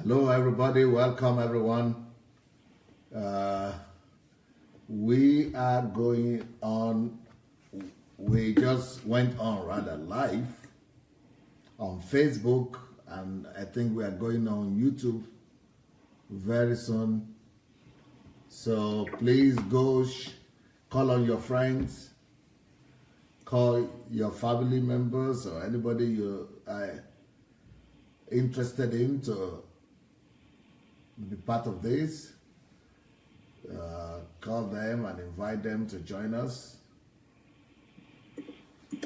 Hello, everybody. Welcome, everyone. We are going on. We just went on rather live on Facebook, and I think we are going on YouTube very soon. So please go call on your friends, call your family members, or anybody you are interested in to be part of this. Call them and invite them to join us.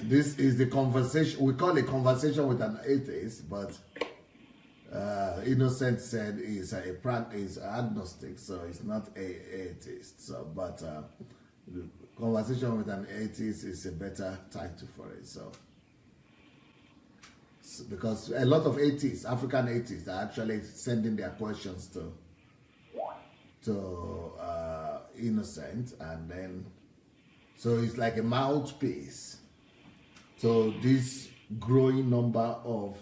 This is the conversation, we call it conversation with an atheist, but Innocent said is agnostic, so it's not a atheist. So, but the conversation with an atheist is a better title for it. So because a lot of atheists, African atheists, are actually sending their questions to Innocent, and then so it's like a mouthpiece. So this growing number of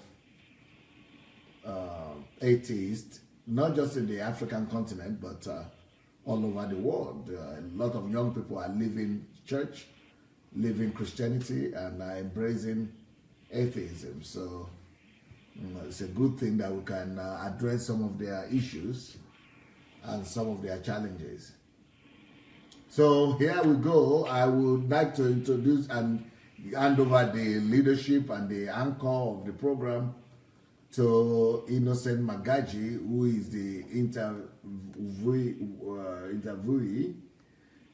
atheists, not just in the African continent, but all over the world. A lot of young people are leaving church, leaving Christianity, and are embracing atheism. So it's a good thing that we can address some of their issues and some of their challenges. So here we go. I would like to introduce and hand over the leadership and the anchor of the program to Innocent Magadji, who is the interviewee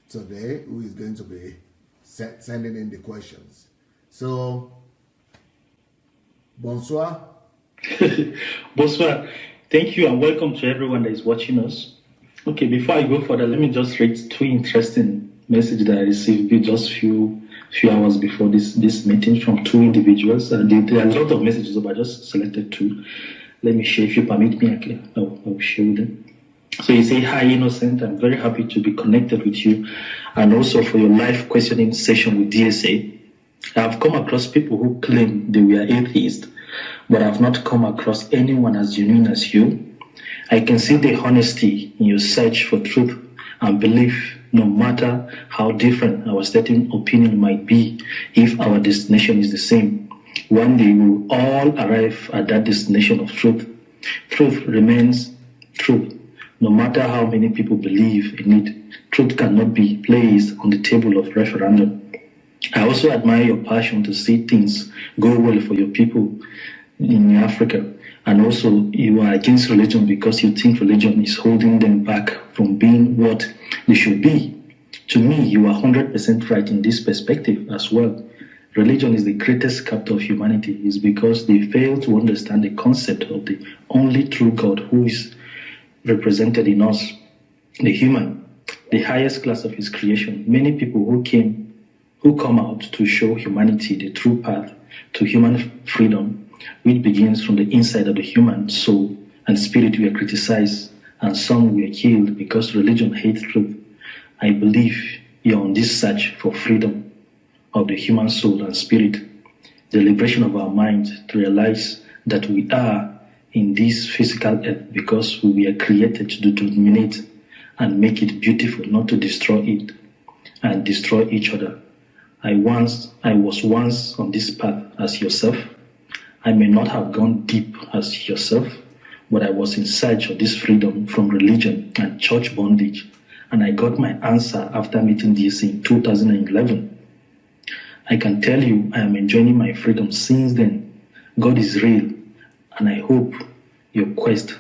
today, who is going to be sending in the questions. So, bonsoir. Bonsoir. Thank you and welcome to everyone that is watching us. Okay, before I go further, let me just read two interesting messages that I received just few hours before this meeting from two individuals. There are a lot of messages, but I just selected two. Let me share, if you permit me. I'll share them. So you say, "Hi, Innocent. I'm very happy to be connected with you, and also for your live questioning session with DSA. I've come across people who claim they were atheists, but I've not come across anyone as genuine as you. I can see the honesty in your search for truth and belief, no matter how different our certain opinion might be. If our destination is the same, one day we'll all arrive at that destination of truth. Truth remains truth, no matter how many people believe in it. Truth cannot be placed on the table of referendum. I also admire your passion to see things go well for your people in Africa. And also, you are against religion because you think religion is holding them back from being what they should be. To me, you are 100% right in this perspective as well. Religion is the greatest captor of humanity. It's because they fail to understand the concept of the only true God who is represented in us, the human, the highest class of his creation. Many people who come out to show humanity the true path to human freedom, which begins from the inside of the human soul and spirit, were criticized, and some were killed because religion hates truth. I believe you're on this search for freedom of the human soul and spirit, the liberation of our mind to realize that we are in this physical earth because we were created to dominate and make it beautiful, not to destroy it and destroy each other. I was once on this path as yourself. I may not have gone deep as yourself, but I was in search of this freedom from religion and church bondage, and I got my answer after meeting this in 2011. I can tell you I am enjoying my freedom since then. God is real, and I hope your quest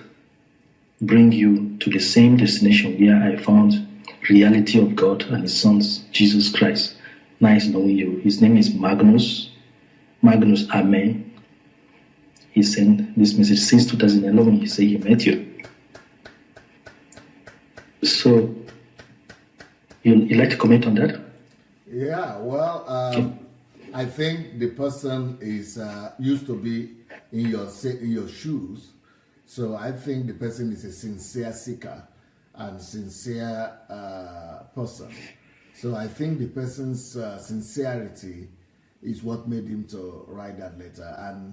bring you to the same destination where I found reality of God and His Son, Jesus Christ. Nice knowing you. His name is Magnus Ame. He sent this message since 2011. He said he met you. So, you like to comment on that? Yeah, well, I think the person is used to be in your shoes. So I think the person is a sincere seeker and sincere person. So I think the person's sincerity is what made him to write that letter. And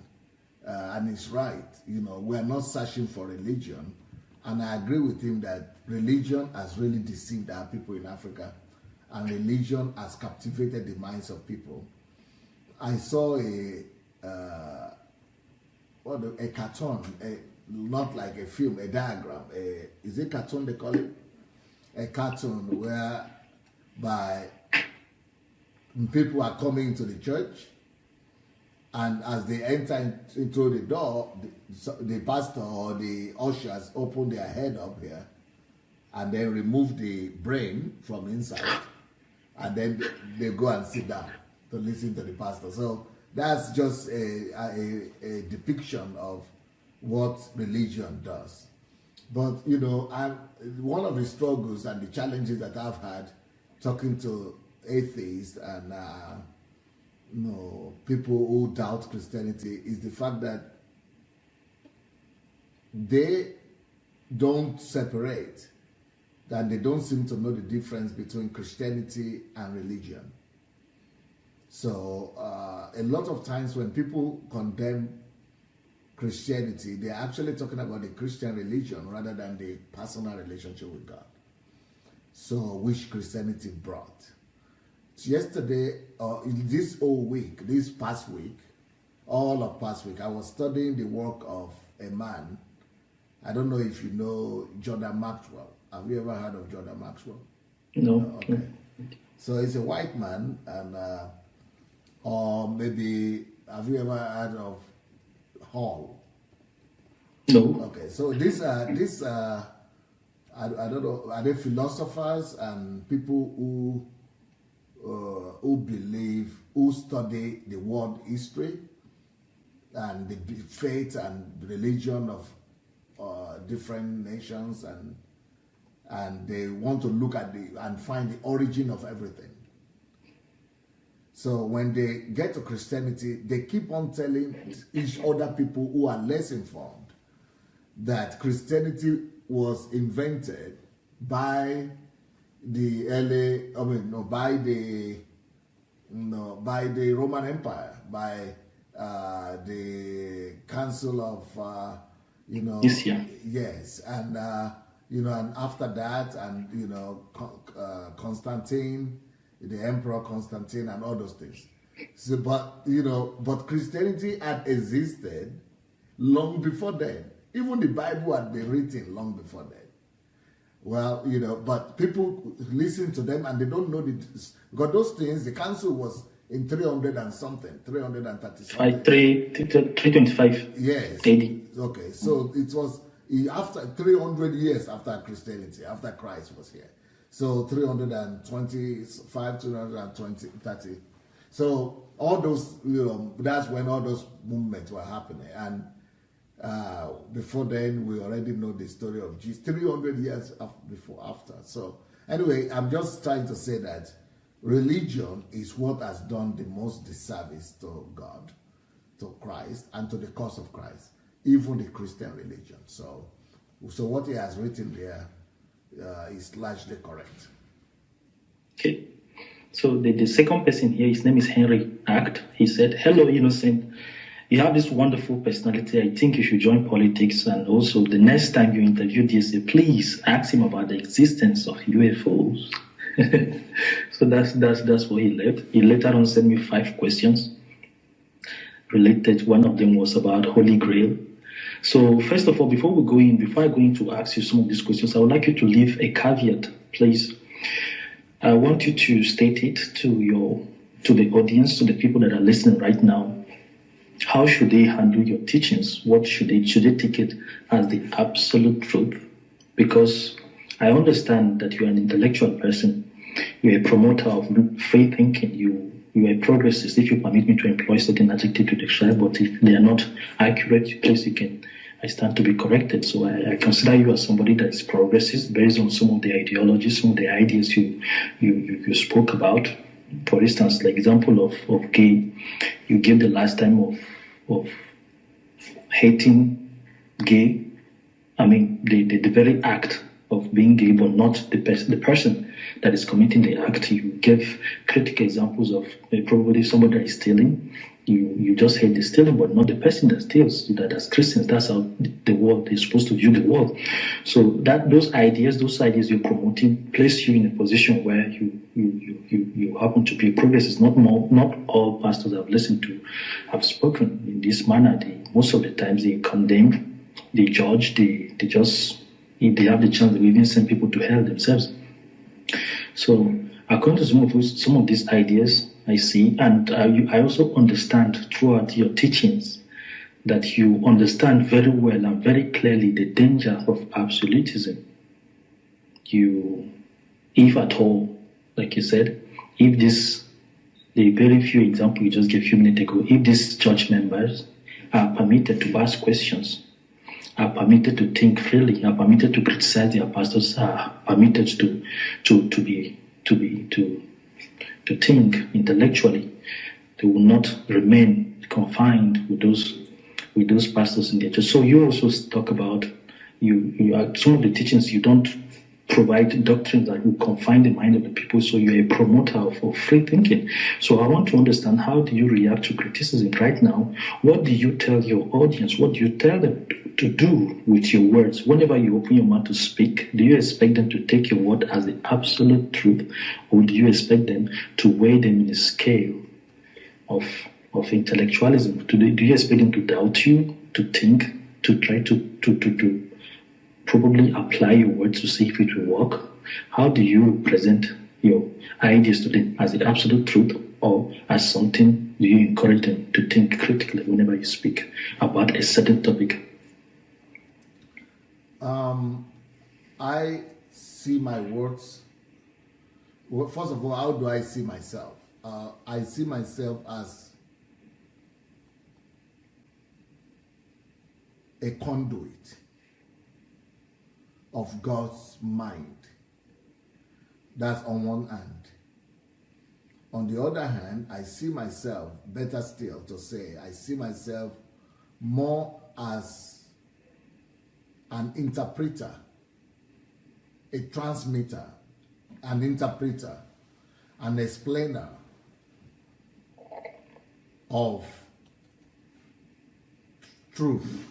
and he's right. We are not searching for religion, and I agree with him that religion has really deceived our people in Africa, and religion has captivated the minds of people. I saw a cartoon, not like a film, a diagram. Is it cartoon they call it? A cartoon whereby people are coming into the church, and as they enter into the door, the pastor or the ushers open their head up here and then remove the brain from inside, and then they go and sit down to listen to the pastor. So that's just a depiction of what religion does. But, one of the struggles and the challenges that I've had talking to atheists and people who doubt Christianity is the fact that they don't separate, that they don't seem to know the difference between Christianity and religion. So a lot of times when people condemn Christianity, they're actually talking about the Christian religion rather than the personal relationship with God. So which Christianity brought. Yesterday, this past week, all of past week, I was studying the work of a man. I don't know if you know Jordan Maxwell. Have you ever heard of Jordan Maxwell? No. Okay. So he's a white man, and or maybe have you ever heard of Hall? No. Okay. So these I don't know. Are they philosophers and people who believe, who study the world history and the faith and religion of different nations, and they want to look at and find the origin of everything. So when they get to Christianity, they keep on telling each other people who are less informed that Christianity was invented by the by the Roman Empire, by the Council of yes, and and after that, and Constantine, the Emperor Constantine, and all those things. So, but Christianity had existed long before then. Even the Bible had been written long before then. Well, but people listen to them and they don't know because those things, the council was in 300 and something, 330 something. 325. Yes. AD. Okay, so it was after 300 years after Christianity, after Christ was here. So 325, 330. So all those, that's when all those movements were happening. And before then, we already know the story of Jesus, 300 years after. So anyway, I'm just trying to say that religion is what has done the most disservice to God, to Christ, and to the cause of Christ, even the Christian religion. So what he has written there is largely correct. Okay. So the second person here, his name is Henry Act. He said, "Hello, Innocent. You have this wonderful personality. I think you should join politics. And also, the next time you interview DSA, please ask him about the existence of UFOs." So that's what he left. He later on sent me 5 questions related. One of them was about Holy Grail. So first of all, before I go in to ask you some of these questions, I would like you to leave a caveat, please. I want you to state it to the audience, to the people that are listening right now. How should they handle your teachings? What should they take it as the absolute truth? Because I understand that you're an intellectual person. You're a promoter of free thinking. You're a progressist, if you permit me to employ certain adjectives to describe, but if they are not accurate, please, I stand to be corrected. So I consider you as somebody that is progressist based on some of the ideologies, some of the ideas you spoke about. For instance, the example of gay, you gave the last time of hating gay. I mean, the very act of being gay, but not the person that is committing the act. You gave critical examples of probably somebody that is stealing. You just hate the stealing, but not the person that steals. That as Christians, that's how the world is supposed to view the world. So that those ideas you're promoting place you in a position where you happen to be. Progress is not all pastors I've listened to have spoken in this manner. Most of the times they condemn, they judge, they just, if they have the chance, they will even send people to hell themselves. So according to some of these ideas I see, and I also understand throughout your teachings that you understand very well and very clearly the danger of absolutism. If at all, like you said, the very few examples you just gave a few minutes ago, if these church members are permitted to ask questions, are permitted to think freely, are permitted to criticize their pastors, are permitted to think intellectually, they will not remain confined with those pastors in their church. So you also talk about some of the teachings, you don't provide doctrines that will confine the mind of the people, so you're a promoter of free thinking. So I want to understand, how do you react to criticism right now? What do you tell your audience? What do you tell them to do with your words? Whenever you open your mouth to speak, do you expect them to take your word as the absolute truth, or do you expect them to weigh them in a scale of intellectualism? Do you expect them to doubt you, to think, to try to probably apply your words to see if it will work? How do you present your ideas to them, as the absolute truth, or as something? Do you encourage them to think critically whenever you speak about a certain topic? I see my words. Well, first of all, how do I see myself? I see myself as a conduit of God's mind. That's on one hand. On the other hand, I see myself, better still to say, I see myself more as an interpreter, a transmitter, an interpreter, an explainer of truth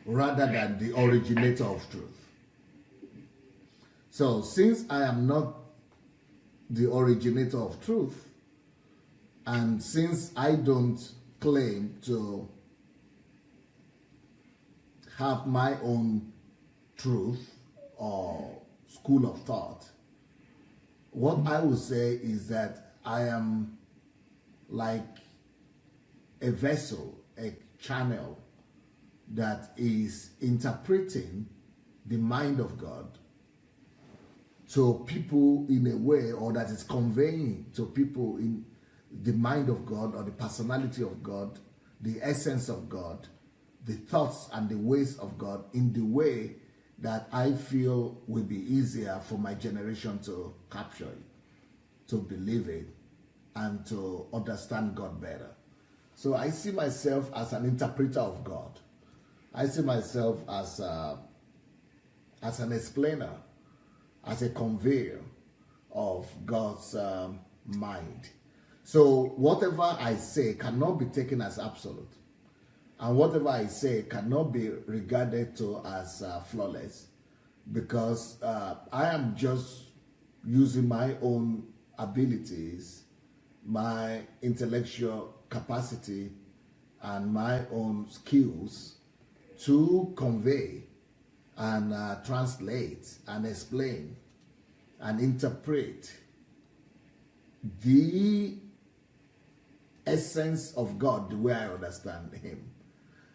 rather than the originator of truth. So since I am not the originator of truth, and since I don't claim to have my own truth or school of thought, what I would say is that I am like a vessel, a channel that is interpreting the mind of God to people in a way, or that is conveying to people in the mind of God, or the personality of God, the essence of God, the thoughts and the ways of God, in the way that I feel will be easier for my generation to capture it, to believe it, and to understand God better. So I see myself as an interpreter of God. I see myself as an explainer, as a conveyor of God's mind. So whatever I say cannot be taken as absolute, and whatever I say cannot be regarded to as flawless, because I am just using my own abilities, my intellectual capacity, and my own skills to convey and translate and explain and interpret the essence of God the way I understand Him.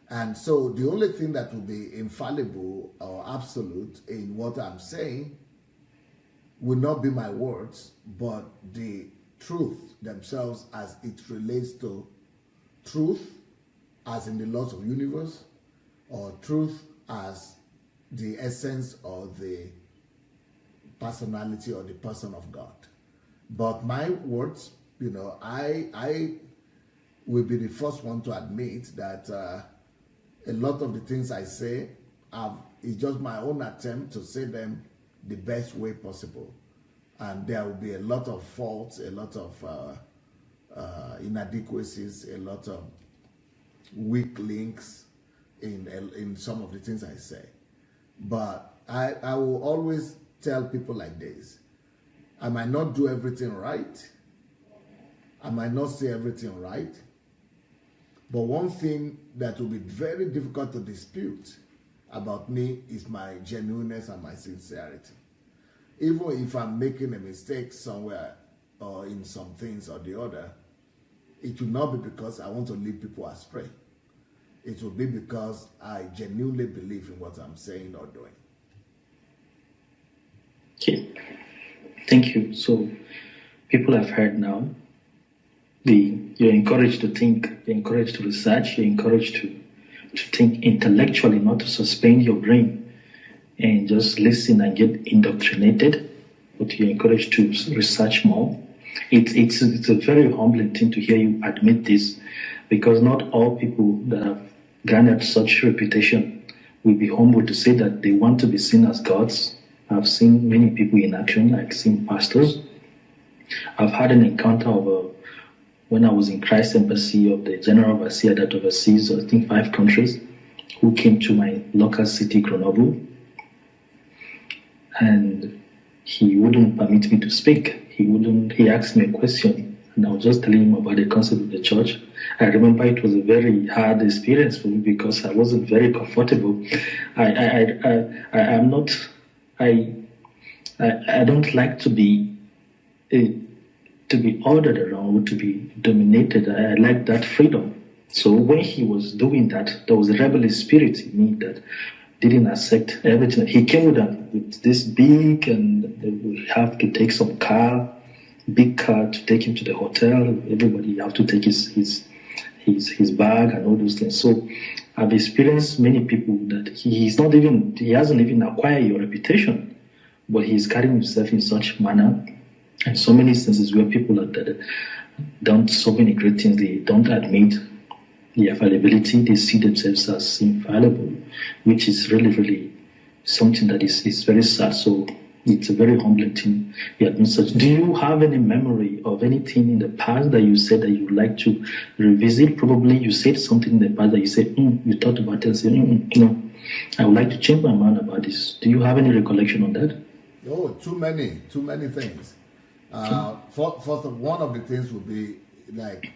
And so the only thing that will be infallible or absolute in what I'm saying will not be my words, but the truth themselves as it relates to truth as in the laws of the universe, or truth as the essence or the personality or the person of God. But my words, I will be the first one to admit that a lot of the things I say is just my own attempt to say them the best way possible. And there will be a lot of faults, a lot of inadequacies, a lot of weak links in some of the things I say. But I will always tell people like this: I might not do everything right, I might not say everything right, but one thing that will be very difficult to dispute about me is my genuineness and my sincerity. Even if I'm making a mistake somewhere or in some things or the other, it will not be because I want to lead people astray. It will be because I genuinely believe in what I'm saying or doing. Okay, thank you. So people have heard now. You're encouraged to think, you're encouraged to research, you're encouraged to think intellectually, not to suspend your brain and just listen and get indoctrinated, but you're encouraged to research more. It's a very humbling thing to hear you admit this, because not all people that have garnered such reputation will be humble to say that they want to be seen as gods. I've seen many people in action. I've seen pastors. I've had an encounter of when I was in Christ Embassy of the General Overseer that oversees, I think, 5 countries, who came to my local city, Grenoble, and he wouldn't permit me to speak. He asked me a question, and I was just telling him about the concept of the church. I remember it was a very hard experience for me because I wasn't very comfortable. I don't like to be ordered around, to be dominated. I like that freedom. So when he was doing that, there was a rebellious spirit in me that didn't accept everything. He came with this big, and they would have to take some big car to take him to the hotel. Everybody have to take his bag and all those things. So I've experienced many people that he hasn't even acquired your reputation, but he's carrying himself in such manner. And so many instances where people have done so many great things, they don't admit the availability. They see themselves as infallible, which is really, really something that is very sad. So it's a very humbling thing. You admit such. Do you have any memory of anything in the past that you said that you'd like to revisit? Probably you said something in the past that you said, you thought about it and said, no, I would like to change my mind about this. Do you have any recollection on that? Oh, too many things. One of the things would be like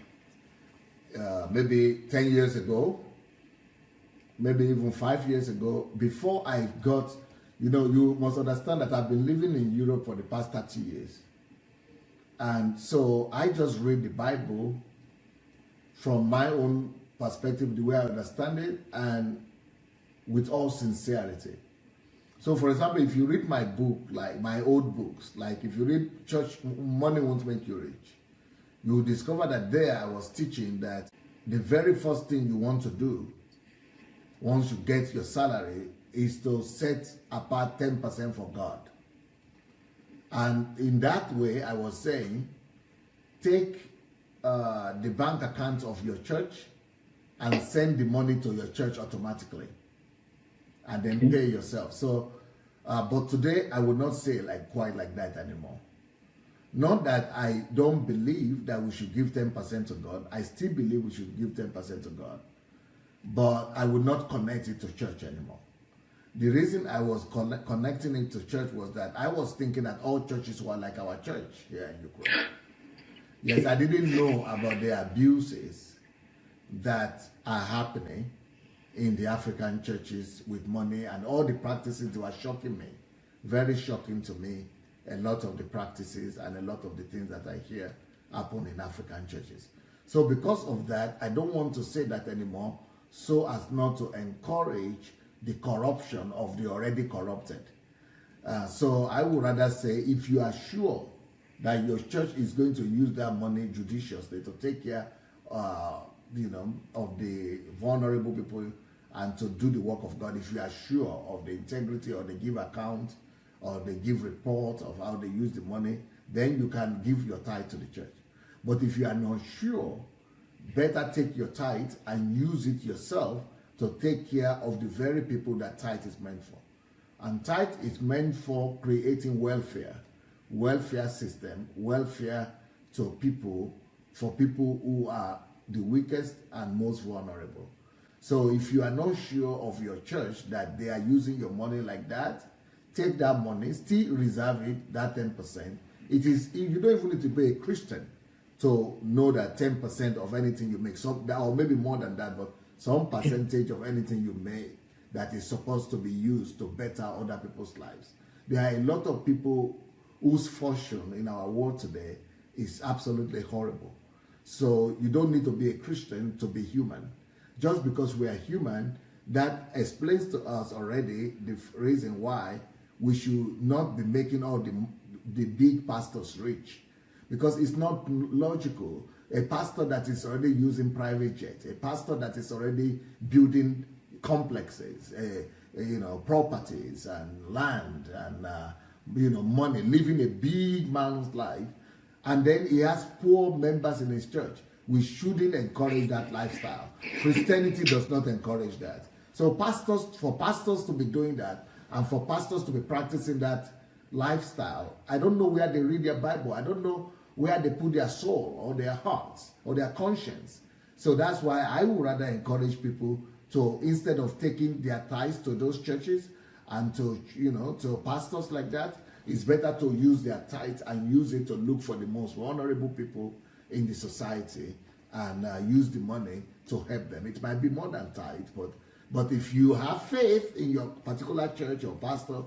maybe 10 years ago, maybe even 5 years ago, before I got, you must understand that I've been living in Europe for the past 30 years. And so I just read the Bible from my own perspective, the way I understand it, and with all sincerity. So, for example, if you read my book, like my old books, like if you read Church Money Won't Make You Rich, you will discover that there I was teaching that the very first thing you want to do once you get your salary is to set apart 10% for God. And in that way, I was saying, take the bank account of your church and send the money to your church automatically, and then pay yourself. So, but today I would not say quite like that anymore. Not that I don't believe that we should give 10% to God. I still believe we should give 10% to God. But I would not connect it to church anymore. The reason I was connecting it to church was that I was thinking that all churches were like our church here in Ukraine. Yes, I didn't know about the abuses that are happening in the African churches with money, and all the practices were shocking me, very shocking to me, a lot of the practices and a lot of the things that I hear happen in African churches. So because of that, I don't want to say that anymore, so as not to encourage the corruption of the already corrupted. So I would rather say, if you are sure that your church is going to use that money judiciously to take care of the vulnerable people and to do the work of God, if you are sure of the integrity, or they give account, or they give report of how they use the money, then you can give your tithe to the church. But if you are not sure, better take your tithe and use it yourself to take care of the very people that tithe is meant for. And tithe is meant for creating welfare system, welfare to people for people who are the weakest and most vulnerable. So if you are not sure of your church that they are using your money like that, take that money, still reserve it, that 10%. It is, you don't even need to be a Christian to know that 10% of anything you make, or maybe more than that, but some percentage of anything you make that is supposed to be used to better other people's lives. There are a lot of people whose fortune in our world today is absolutely horrible. So you don't need to be a Christian to be human. Just because we are human, that explains to us already the reason why we should not be making all the big pastors rich. Because it's not logical. A pastor that is already using private jets, a pastor that is already building complexes, properties and land and money, living a big man's life, and then he has poor members in his church. We shouldn't encourage that lifestyle. Christianity does not encourage that. So for pastors to be doing that, and for pastors to be practicing that lifestyle, I don't know where they read their Bible. I don't know where they put their soul or their hearts or their conscience. So that's why I would rather encourage people to, instead of taking their tithes to those churches and to pastors like that, it's better to use their tithes and use it to look for the most vulnerable people in the society and use the money to help them. It might be more than tithe, but if you have faith in your particular church or pastor,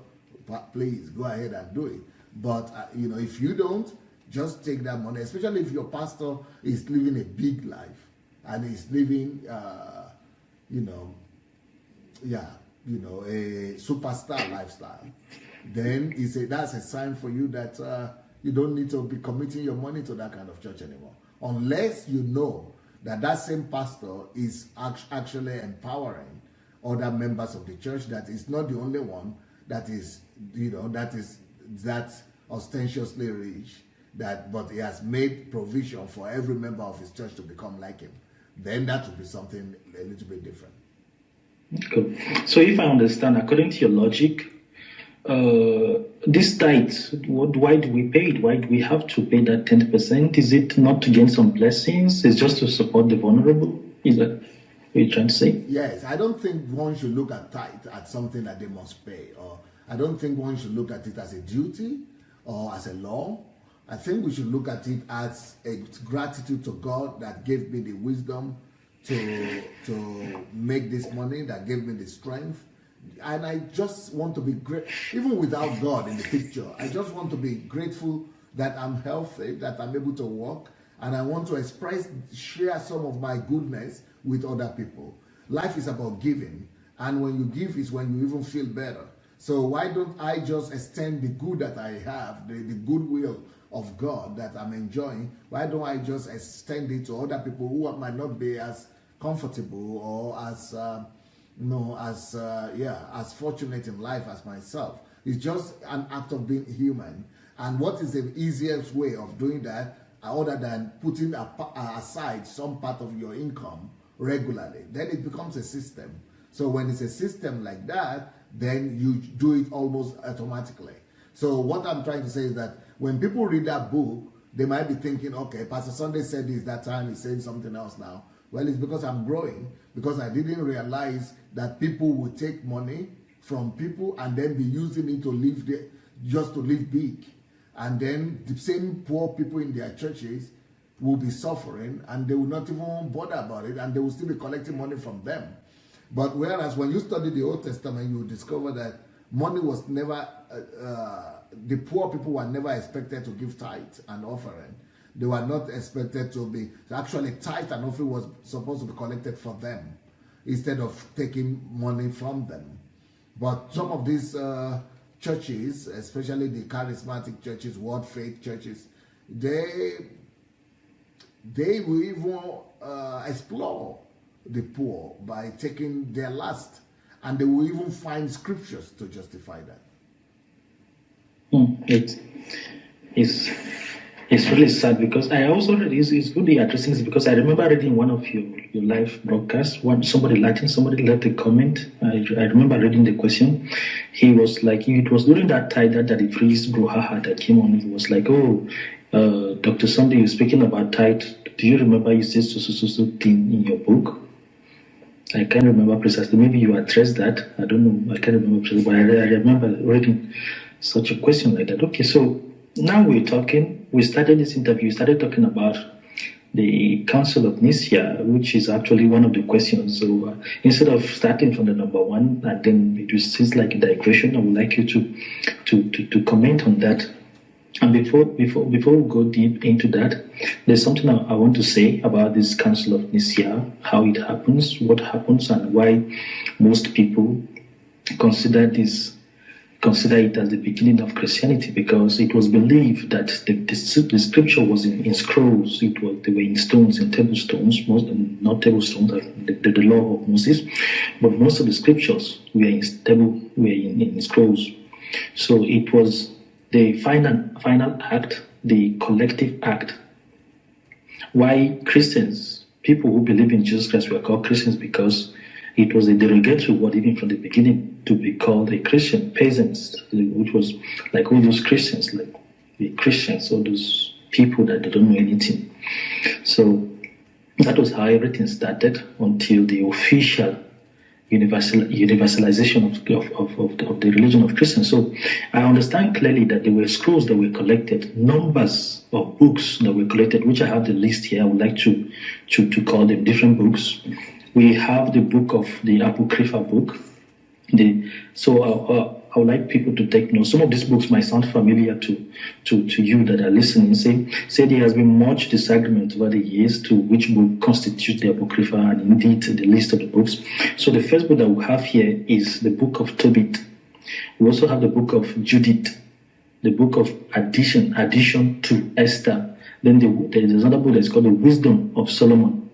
please go ahead and do it. But if you don't, just take that money, especially if your pastor is living a big life and is living, a superstar lifestyle. Then that's a sign for you that you don't need to be committing your money to that kind of church anymore. Unless you know that same pastor is actually empowering other members of the church, that is not the only one that is that ostentatiously rich, but he has made provision for every member of his church to become like him. Then that would be something a little bit different. Cool. So if I understand, according to your logic, this tithe, why do we pay it? Why do we have to pay that 10%? Is it not to gain some blessings? It's just to support the vulnerable? Is that what you're trying to say? Yes, I don't think one should look at tithe as something that they must pay, or I don't think one should look at it as a duty or as a law. I think we should look at it as a gratitude to God that gave me the wisdom to make this money, that gave me the strength. And I just want to be great, even without God in the picture. I just want to be grateful that I'm healthy, that I'm able to walk, and I want to share some of my goodness with other people. Life is about giving, and when you give is when you even feel better. So why don't I just extend the good that I have, the goodwill of God that I'm enjoying? Why don't I just extend it to other people who might not be as comfortable or as as fortunate in life as myself? It's just an act of being human. And what is the easiest way of doing that other than putting aside some part of your income regularly? Then it becomes a system. So when it's a system like that, then you do it almost automatically. So what I'm trying to say is that when people read that book, they might be thinking, okay, Pastor Sunday said this that time, he's saying something else now. Well, it's because I'm growing, because I didn't realize that people would take money from people and then be using it to live just to live big. And then the same poor people in their churches will be suffering, and they will not even bother about it, and they will still be collecting money from them. But whereas when you study the Old Testament, you will discover that money was never, the poor people were never expected to give tithe and offering. They were not expected to be, actually tithe and offering was supposed to be collected for them instead of taking money from them. But some of these churches, especially the charismatic churches, Word Faith churches, they will even explore the poor by taking their last, and they will even find scriptures to justify that. It's really sad, because I also read it's good you're addressing this, because I remember reading one of your live broadcasts, somebody left a comment. I remember reading the question. He was like, it was during that time that the priest Bruhaha that came on. He was like, Dr. Sunday, you're speaking about tithe. Do you remember you said so thing in your book? I can't remember precisely. Maybe you addressed that. I don't know. I can't remember precisely, but I remember reading such a question like that. Okay, so now we're talking. We started this interview. We started talking about the Council of Nicaea, which is actually one of the questions. So instead of starting from the number one, and then it seems like a digression, I would like you to comment on that. And before we go deep into that, there's something I want to say about this Council of Nicaea, how it happens, what happens, and why most people consider it as the beginning of Christianity, because it was believed that the scripture was in scrolls. They were in stones, in table stones, not table stones, the law of Moses, but most of the scriptures were in scrolls. So it was the final act, the collective act. Why Christians, people who believe in Jesus Christ, were called Christians, because it was a derogatory word even from the beginning to be called a Christian. Peasants, which was like all those Christians, like the Christians, all those people that they don't know anything. So that was how everything started until the official universalization of the religion of Christians. So I understand clearly that there were scrolls that were collected, numbers of books that were collected, which I have the list here. I would like to call them different books. We have the book of the Apocrypha book. I would like people to take note. Some of these books might sound familiar to you that are listening. Say there has been much disagreement over the years to which book constitutes the Apocrypha and indeed the list of the books. So the first book that we have here is the book of Tobit. We also have the book of Judith, the book of Addition to Esther. Then there's another book that's called the Wisdom of Solomon.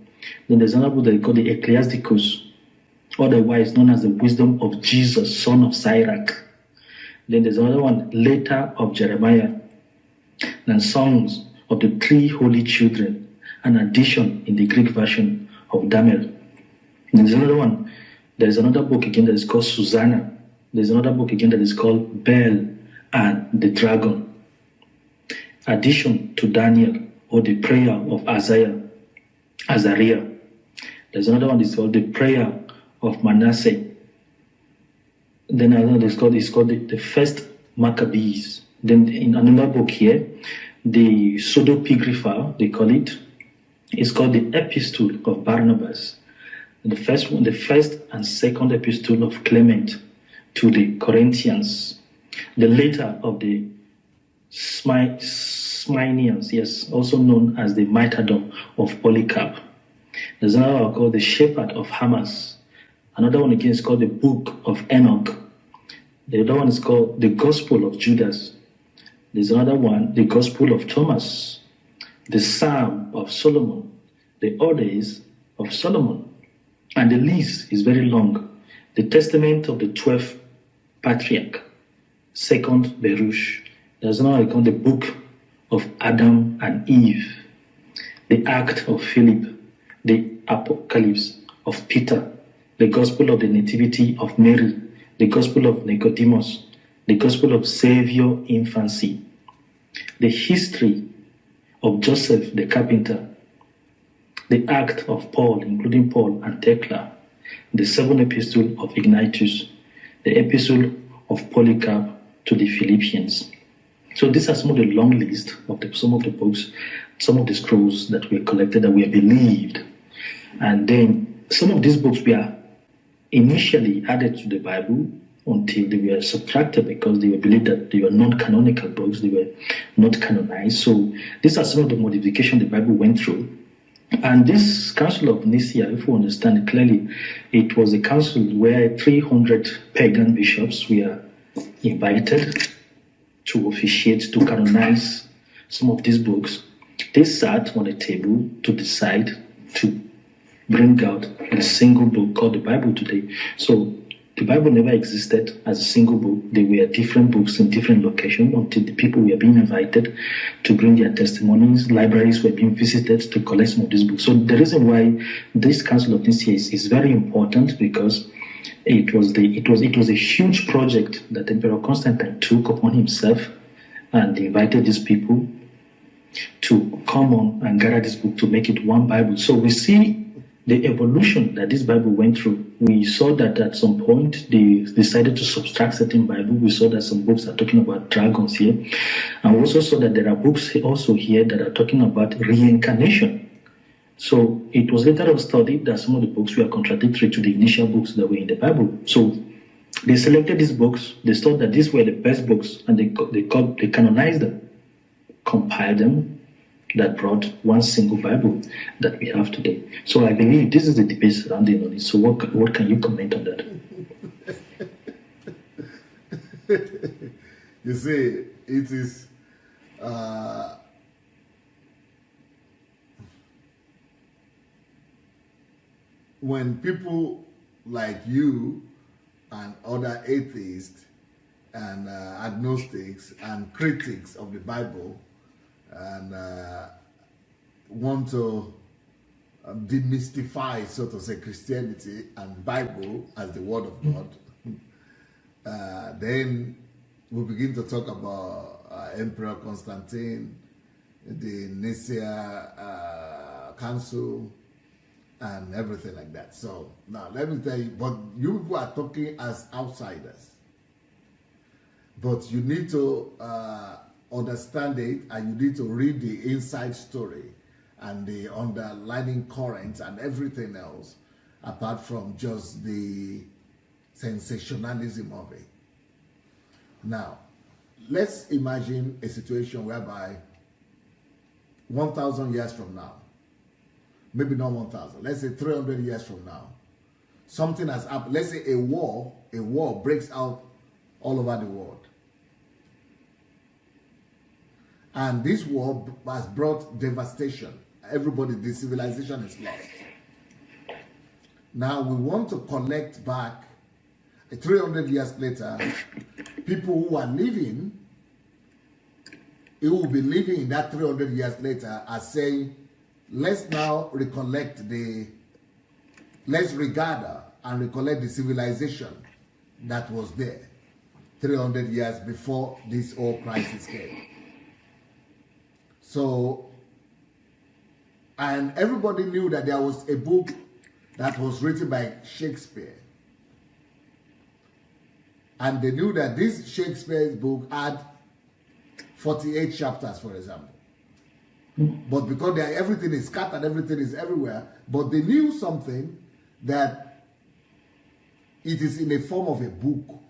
Then there's another book that's called the Ecclesiasticus, otherwise known as the Wisdom of Jesus, son of Sirach. Then there's another one, Letter of Jeremiah, and Songs of the Three Holy Children, an addition in the Greek version of Daniel. There's another one, there's another book again that is called Susanna. There's another book again that is called Bel and the Dragon. Addition to Daniel, or the Prayer of Azariah. There's another one that's called the Prayer of Manasseh. Then another is called the First Maccabees. Then in another book here, the Pseudepigrapha, they call it, is called the Epistle of Barnabas. The first and second epistle of Clement to the Corinthians. The letter of the Smyrnians, yes, also known as the Martyrdom of Polycarp. There's another one called the Shepherd of Hamas. Another one again is called the Book of Enoch. The other one is called the Gospel of Judas. There's another one, the Gospel of Thomas. The Psalm of Solomon. The Odes of Solomon. And the list is very long. The Testament of the 12th Patriarch. Second Baruch. There's another one called the Book of Adam and Eve. The Act of Philip. The Apocalypse of Peter. The Gospel of the Nativity of Mary, the Gospel of Nicodemus, the Gospel of Savior Infancy, the History of Joseph the Carpenter, the Act of Paul, including Paul and Thecla, the 7th Epistle of Ignatius, the Epistle of Polycarp to the Philippians. So these are some of the long list of some of the books, some of the scrolls that were collected that were believed. And then some of these books were initially added to the Bible until they were subtracted because they were believed that they were non-canonical books, they were not canonized. So these are some of the modifications the Bible went through. And this Council of Nicaea, if we understand it clearly, it was a council where 300 pagan bishops were invited to officiate, to canonize some of these books. They sat on a table to decide to bring out a single book called the Bible today. So the Bible never existed as a single book. There were different books in different locations until the people were being invited to bring their testimonies. Libraries were being visited to collect some of these books. So the reason why this Council of Nicaea is very important because it was a huge project that Emperor Constantine took upon himself, and he invited these people to come on and gather this book to make it one Bible. So we see the evolution that this Bible went through. We saw that at some point they decided to subtract certain Bible. We saw that some books are talking about dragons here. And we also saw that there are books also here that are talking about reincarnation. So it was later on studied that some of the books were contradictory to the initial books that were in the Bible. So they selected these books. They thought that these were the best books, and they canonized them, compiled them, that brought one single Bible that we have today. So I believe this is the debate surrounding on it. So what can you comment on that? You see, it is when people like you and other atheists and agnostics and critics of the Bible and want to demystify, so to say, Christianity and Bible as the Word of God, then we begin to talk about Emperor Constantine, the Nicaea Council, and everything like that. So now let me tell you, but you people are talking as outsiders, but you need to understand it, and you need to read the inside story and the underlying currents and everything else, apart from just the sensationalism of it. Now, let's imagine a situation whereby 1,000 years from now, maybe not 1,000, let's say 300 years from now, something has happened. Let's say a war breaks out all over the world. And this war has brought devastation. Everybody, the civilization is lost. Now we want to collect back, 300 years later, people who are living, who will be living in that 300 years later, are saying, let's now let's regather and recollect the civilization that was there 300 years before this whole crisis came. So, and everybody knew that there was a book that was written by Shakespeare. And they knew that this Shakespeare's book had 48 chapters, for example. But because everything is scattered, everything is everywhere, but they knew something, that it is in the form of a book.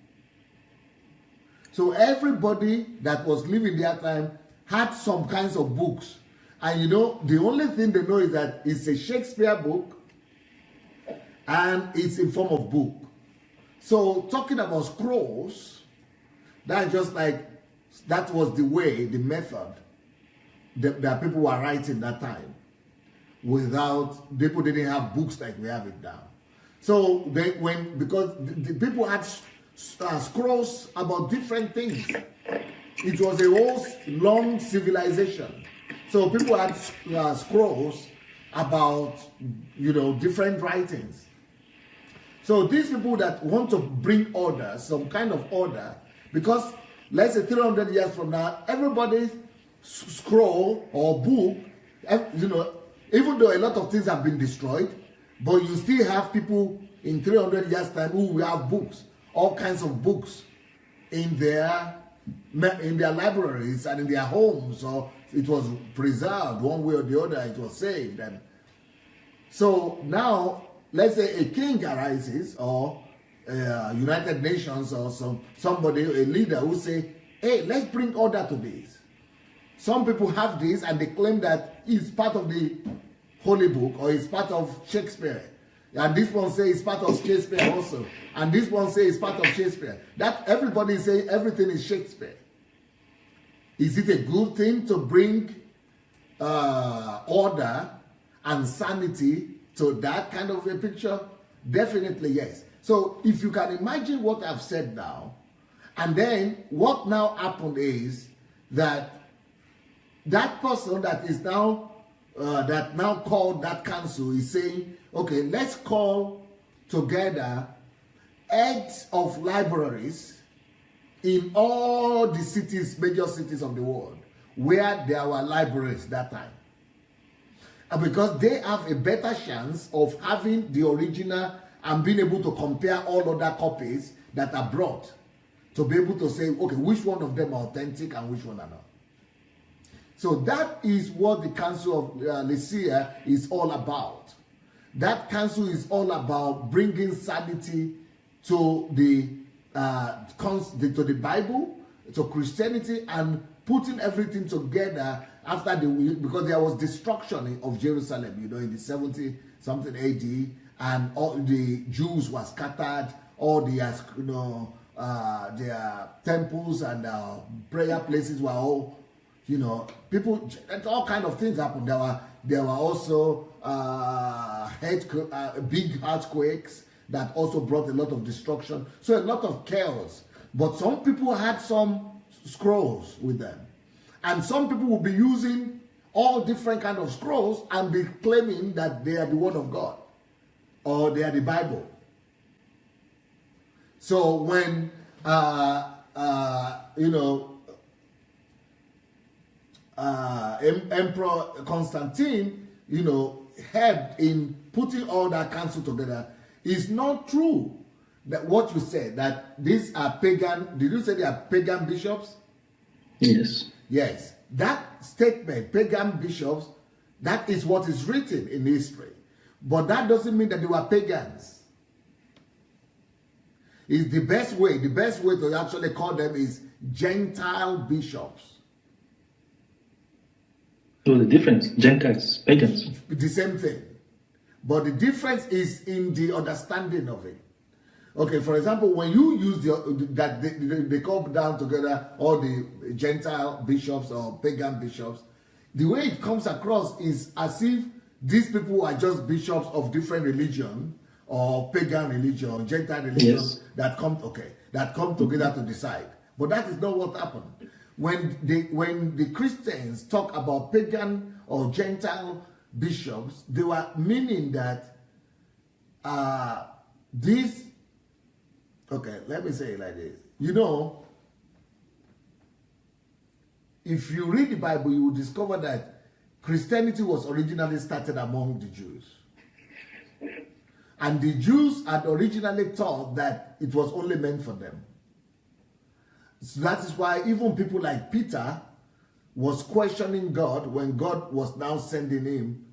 So everybody that was living their time had some kinds of books. And you know, the only thing they know is that it's a Shakespeare book and it's in form of book. So talking about scrolls, that's just like, that was the way, the method that people were writing that time. Without, people didn't have books like we have it now. So because the people had scrolls about different things. It was a whole long civilization. So people had scrolls about, you know, different writings. So these people that want to bring order, some kind of order, because let's say 300 years from now, everybody's scroll or book, you know, even though a lot of things have been destroyed, but you still have people in 300 years time who will have books, all kinds of books in their libraries and in their homes, or it was preserved one way or the other, it was saved. And so now, let's say a king arises, or United Nations, or somebody, a leader who say, hey, let's bring order to this. Some people have this and they claim that it's part of the Holy Book, or it's part of Shakespeare. And this one says it's part of Shakespeare also. And this one says it's part of Shakespeare. That everybody is saying everything is Shakespeare. Is it a good thing to bring order and sanity to that kind of a picture? Definitely yes. So if you can imagine what I've said now, and then what now happened is that that person that is now called that council is saying, okay, let's call together heads of libraries in all the cities, major cities of the world, where there were libraries that time. And because they have a better chance of having the original and being able to compare all other copies that are brought to be able to say, okay, which one of them are authentic and which one are not. So that is what the Council of Nicaea is all about. That council is all about bringing sanity to the Bible, to Christianity, and putting everything together after because there was destruction of Jerusalem, in the 70 something AD, and all the Jews were scattered, all their temples and prayer places were all, people, all kind of things happened. There were also big earthquakes that also brought a lot of destruction. So a lot of chaos. But some people had some scrolls with them. And some people will be using all different kind of scrolls and be claiming that they are the Word of God or they are the Bible. So when Emperor Constantine, helped in putting all that council together, it's not true that what you said, that these are pagan. Did you say they are pagan bishops? Yes. Yes. That statement, pagan bishops, that is what is written in history. But that doesn't mean that they were pagans. It's the best way. The best way to actually call them is Gentile bishops. So the difference, Gentiles, pagans. The same thing. But the difference is in the understanding of it. Okay, for example, when you use they come down together, all the Gentile bishops or pagan bishops, the way it comes across is as if these people are just bishops of different religion or pagan religion or Gentile religion. Yes. that come together to decide. But that is not what happened. When the Christians talk about pagan or Gentile bishops, they were meaning that these. Okay, let me say it like this. If you read the Bible, you will discover that Christianity was originally started among the Jews. And the Jews had originally thought that it was only meant for them. So that is why even people like Peter was questioning God when God was now sending him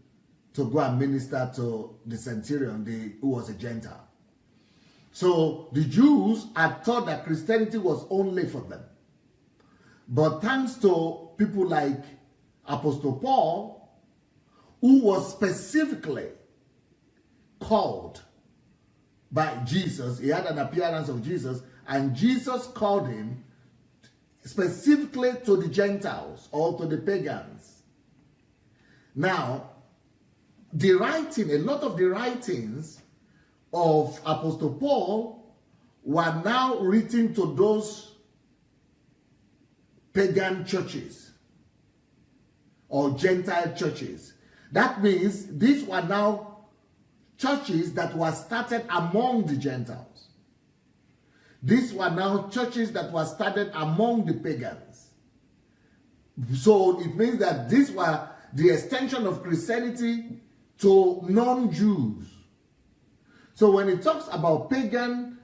to go and minister to the centurion, who was a Gentile. So the Jews had thought that Christianity was only for them. But thanks to people like Apostle Paul, who was specifically called by Jesus, he had an appearance of Jesus, and Jesus called him specifically to the Gentiles or to the pagans. Now, a lot of the writings of Apostle Paul were now written to those pagan churches or Gentile churches. That means these were now churches that were started among the Gentiles. These were now churches that were started among the pagans. So it means that these were the extension of Christianity to non-Jews. So when it talks about pagan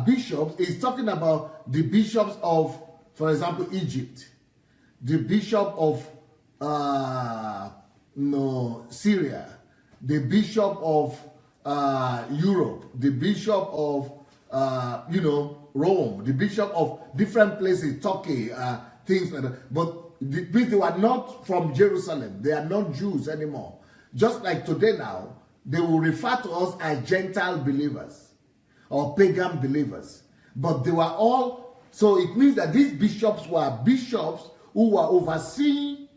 bishops, it's talking about the bishops of, for example, Egypt, the bishop of Syria, the bishop of Europe, the bishop of Rome, the bishop of different places, Turkey, things like that. But they were not from Jerusalem. They are not Jews anymore. Just like today now, they will refer to us as Gentile believers or pagan believers. But they were all, so it means that these bishops were bishops who were overseeing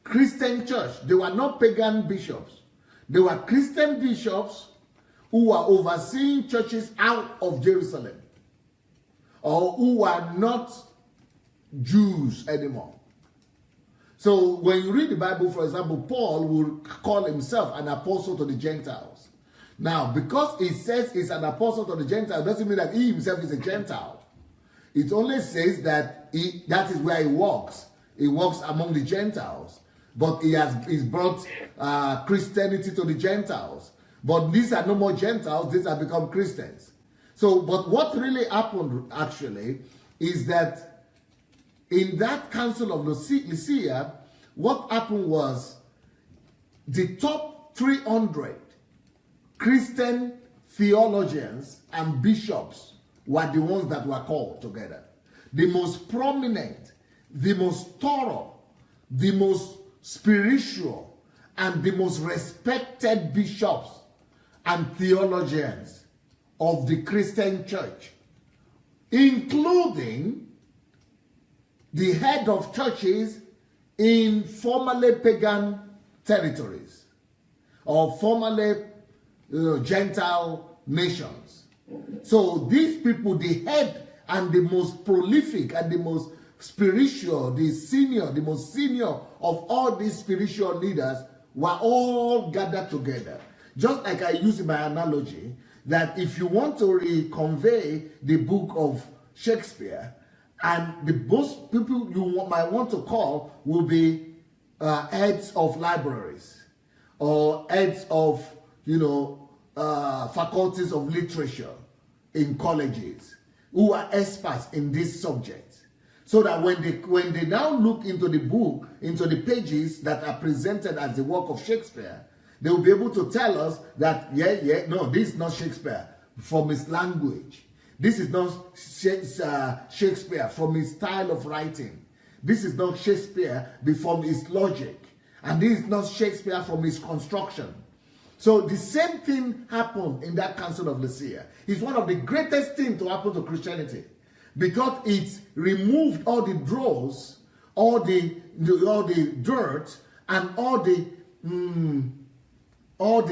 Christian church. They were not pagan bishops. They were Christian bishops who were overseeing churches out of Jerusalem, or who were not Jews anymore. So when you read the Bible, for example, Paul will call himself an apostle to the Gentiles. Now, because it says he's an apostle to the Gentiles, doesn't mean that he himself is a Gentile. It only says that that is where he walks. He walks among the Gentiles. But he's brought Christianity to the Gentiles. But these are no more Gentiles, these have become Christians. So, but what really happened actually is that in that Council of Nicaea, what happened was the top 300 Christian theologians and bishops were the ones that were called together. The most prominent, the most thorough, the most spiritual, and the most respected bishops and theologians of the Christian church, including the head of churches in formerly pagan territories or formerly Gentile nations. So these people, the head and the most prolific and the most spiritual, the most senior of all these spiritual leaders were all gathered together. Just like I use in my analogy, that if you want to convey the book of Shakespeare, and the most people you might want to call will be heads of libraries or heads of, faculties of literature in colleges who are experts in this subject. So that when they now look into the book, into the pages that are presented as the work of Shakespeare, they will be able to tell us that, no, this is not Shakespeare from his language. This is not Shakespeare from his style of writing. This is not Shakespeare from his logic. And this is not Shakespeare from his construction. So the same thing happened in that Council of Nicaea. It's one of the greatest things to happen to Christianity, because it removed all the dross, all the dirt, and all the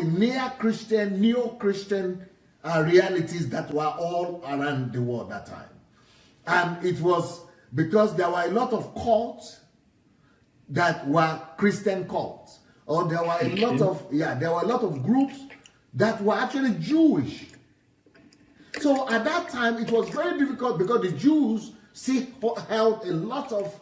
near-Christian, neo-Christian realities that were all around the world at that time. And it was because there were a lot of cults that were Christian cults, or there were a lot of groups that were actually Jewish. So at that time, it was very difficult because the Jews held a lot of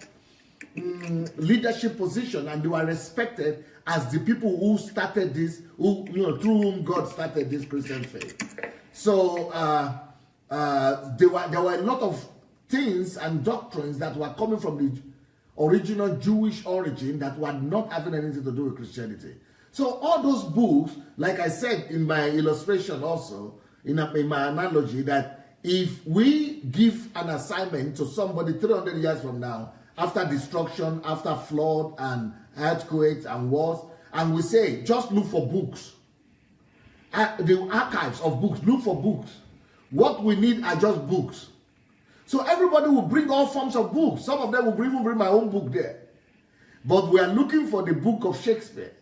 leadership position, and they were respected as the people who started this, through whom God started this Christian faith. So there were a lot of things and doctrines that were coming from the original Jewish origin that were not having anything to do with Christianity. So all those books, like I said in my illustration also, in my analogy, that if we give an assignment to somebody 300 years from now, after destruction, after flood and earthquakes and wars, and we say, just look for books, the archives of books, look for books. What we need are just books. So everybody will bring all forms of books. Some of them will even bring my own book there. But we are looking for the book of Shakespeare.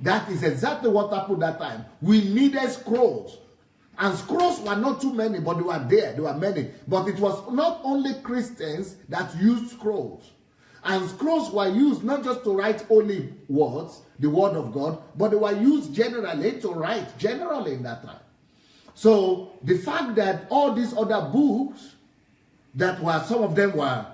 That is exactly what happened that time. We needed scrolls. And scrolls were not too many, but they were there. There were many. But it was not only Christians that used scrolls. And scrolls were used not just to write holy words, the word of God, but they were used generally to write generally in that time. So the fact that all these other books that were, some of them were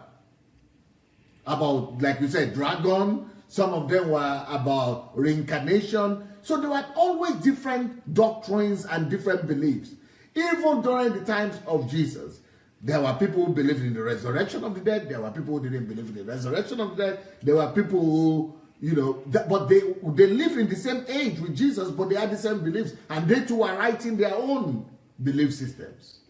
about, like you said, dragon, some of them were about reincarnation. So there were always different doctrines and different beliefs. Even during the times of Jesus, there were people who believed in the resurrection of the dead. There were people who didn't believe in the resurrection of the dead. There were people who, but they lived in the same age with Jesus, but they had the same beliefs. And they too were writing their own belief systems.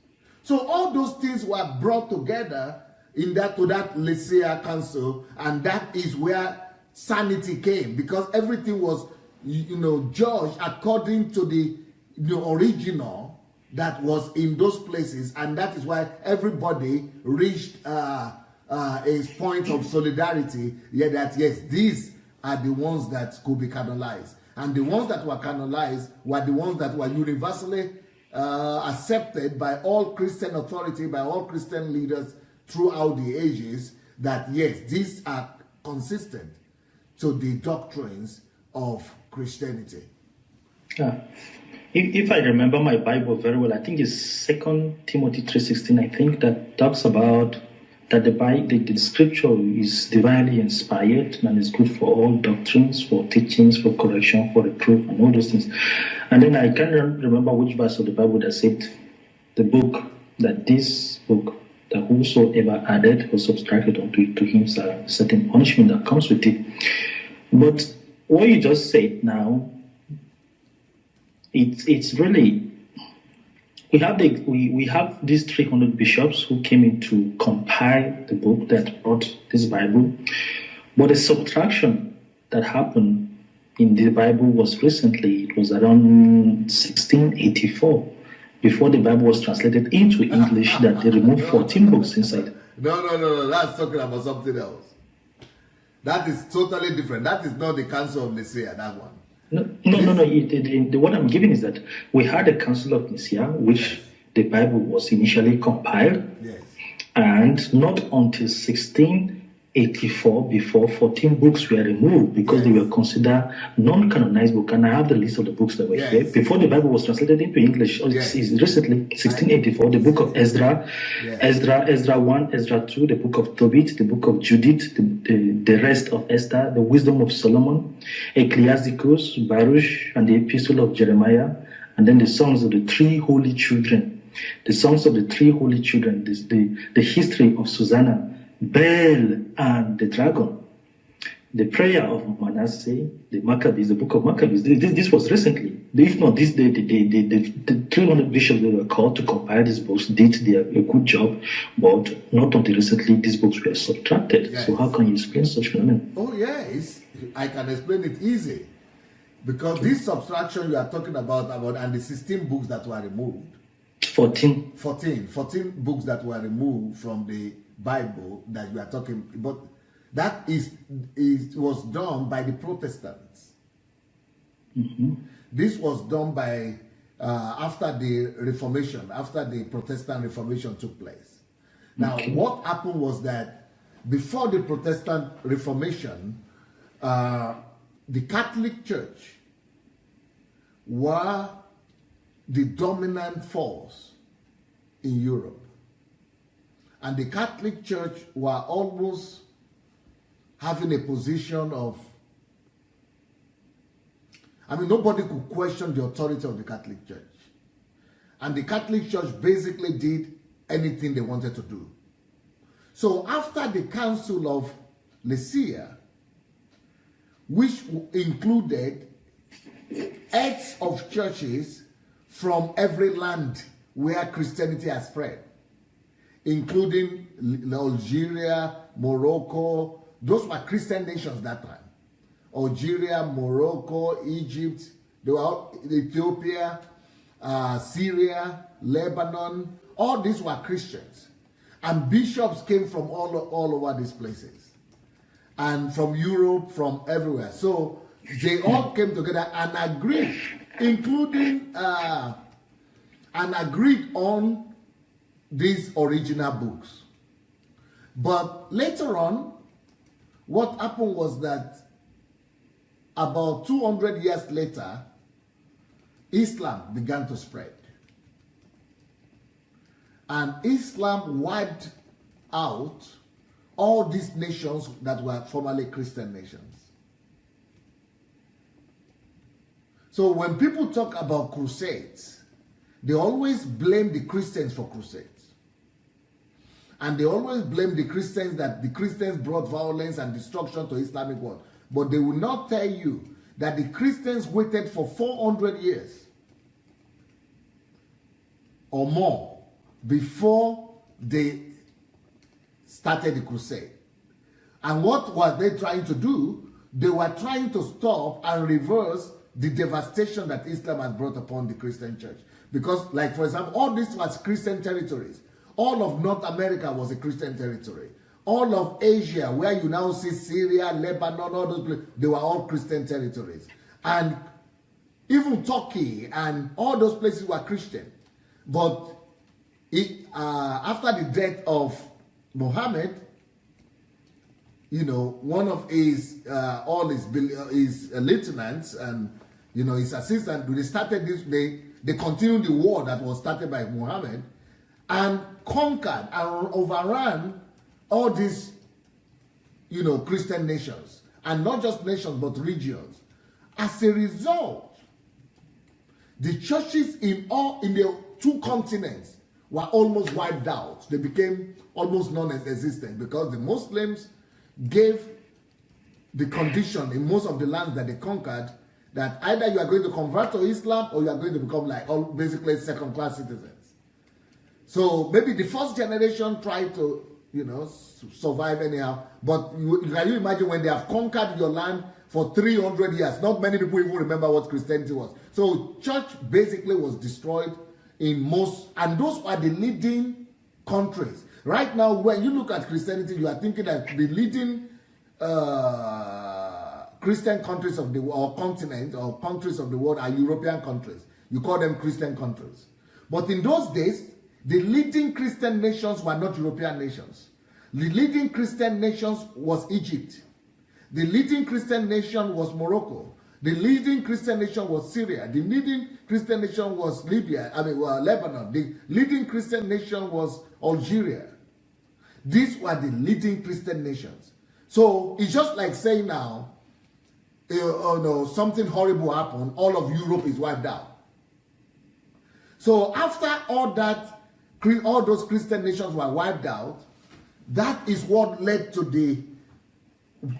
So all those things were brought together to that Nicaea Council, and that is where sanity came, because everything was, judged according to the original that was in those places, and that is why everybody reached a point of solidarity. That yes, these are the ones that could be canonized, and the ones that were canonized were the ones that were universally accepted by all Christian authority, by all Christian leaders throughout the ages, that yes, these are consistent to the doctrines of Christianity. Yeah. If I remember my Bible very well, I think it's 2 Timothy 3:16, I think, that talks about that the scripture is divinely inspired and is good for all doctrines, for teachings, for correction, for reproof, and all those things. And then I can't remember which verse of the Bible that said this book, that whosoever added or subtracted unto it, to him a certain punishment that comes with it. But what you just said now, it's really, we have these 300 bishops who came in to compile the book that brought this Bible, but the subtraction that happened in the Bible was recently. It was around 1684, before the Bible was translated into English, that they removed 14 books inside. No. That's talking about something else. That is totally different. That is not the Council of Nicaea, that one. No. What I'm giving is that we had a Council of Nicaea, which the Bible was initially compiled, and not until 1684 before 14 books were removed, because they were considered non-canonized books. And I have the list of the books that were here before the Bible was translated into English. Recently, 1684, the book of Ezra, Ezra 1, Ezra 2, the book of Tobit, the book of Judith, the rest of Esther, the Wisdom of Solomon, Ecclesiasticus, Baruch, and the Epistle of Jeremiah, and then the songs of the three holy children. The songs of the three holy children, the history of Susanna, Bel, and the dragon, the prayer of Manasseh, the Maccabees, the book of Maccabees. This was recently. If not, the 300 bishops that were called to compile these books did a good job, but not until recently these books were subtracted. So how can you explain such phenomenon? Oh yes, I can explain it easy. Because this subtraction you are talking about and the 16 books that were removed. 14 books that were removed from the Bible that we are talking about, that was done by the Protestants. This was done by after the Reformation, after the Protestant Reformation took place. Now, what happened was that before the Protestant Reformation, the Catholic Church were the dominant force in Europe. And the Catholic Church were almost having a position of, nobody could question the authority of the Catholic Church. And the Catholic Church basically did anything they wanted to do. So after the Council of Nicaea, which included heads of churches from every land where Christianity has spread, including Algeria, Morocco. Those were Christian nations that time. Algeria, Morocco, Egypt, Ethiopia, Syria, Lebanon. All these were Christians. And bishops came from all over these places. And from Europe, from everywhere. So they all came together and agreed, including and agreed on these original books. But later on, what happened was that about 200 years later, Islam began to spread. And Islam wiped out all these nations that were formerly Christian nations. So when people talk about crusades, they always blame the Christians for crusades. And they always blame the Christians that the Christians brought violence and destruction to Islamic world. But they will not tell you that the Christians waited for 400 years or more before they started the crusade. And what were they trying to do? They were trying to stop and reverse the devastation that Islam has brought upon the Christian church. Because, like, for example, all this was Christian territories. All of North America was a Christian territory. All of Asia, where you now see Syria, Lebanon, all those places, they were all Christian territories. And even Turkey and all those places were Christian. But after the death of Muhammad, one of his lieutenants and his assistant, they started this. They continued the war that was started by Muhammad and conquered and overran all these, you know, Christian nations, and not just nations, but regions. As a result, the churches in the 2 continents were almost wiped out. They became almost non-existent because the Muslims gave the condition in most of the lands that they conquered that either you are going to convert to Islam or you are going to become like basically second-class citizens. So maybe the first generation tried to, you know, survive anyhow. But can you imagine when they have conquered your land for 300 years? Not many people even remember what Christianity was. So church basically was destroyed in most, and those are the leading countries. Right now, when you look at Christianity, you are thinking that the leading Christian countries of the world, or continent, or countries of the world are European countries. You call them Christian countries. But in those days, the leading Christian nations were not European nations. The leading Christian nations was Egypt. The leading Christian nation was Morocco. The leading Christian nation was Syria. The leading Christian nation was Lebanon. The leading Christian nation was Algeria. These were the leading Christian nations. So it's just like saying now, something horrible happened, all of Europe is wiped out. So after all that, all those Christian nations were wiped out, that is what led to the,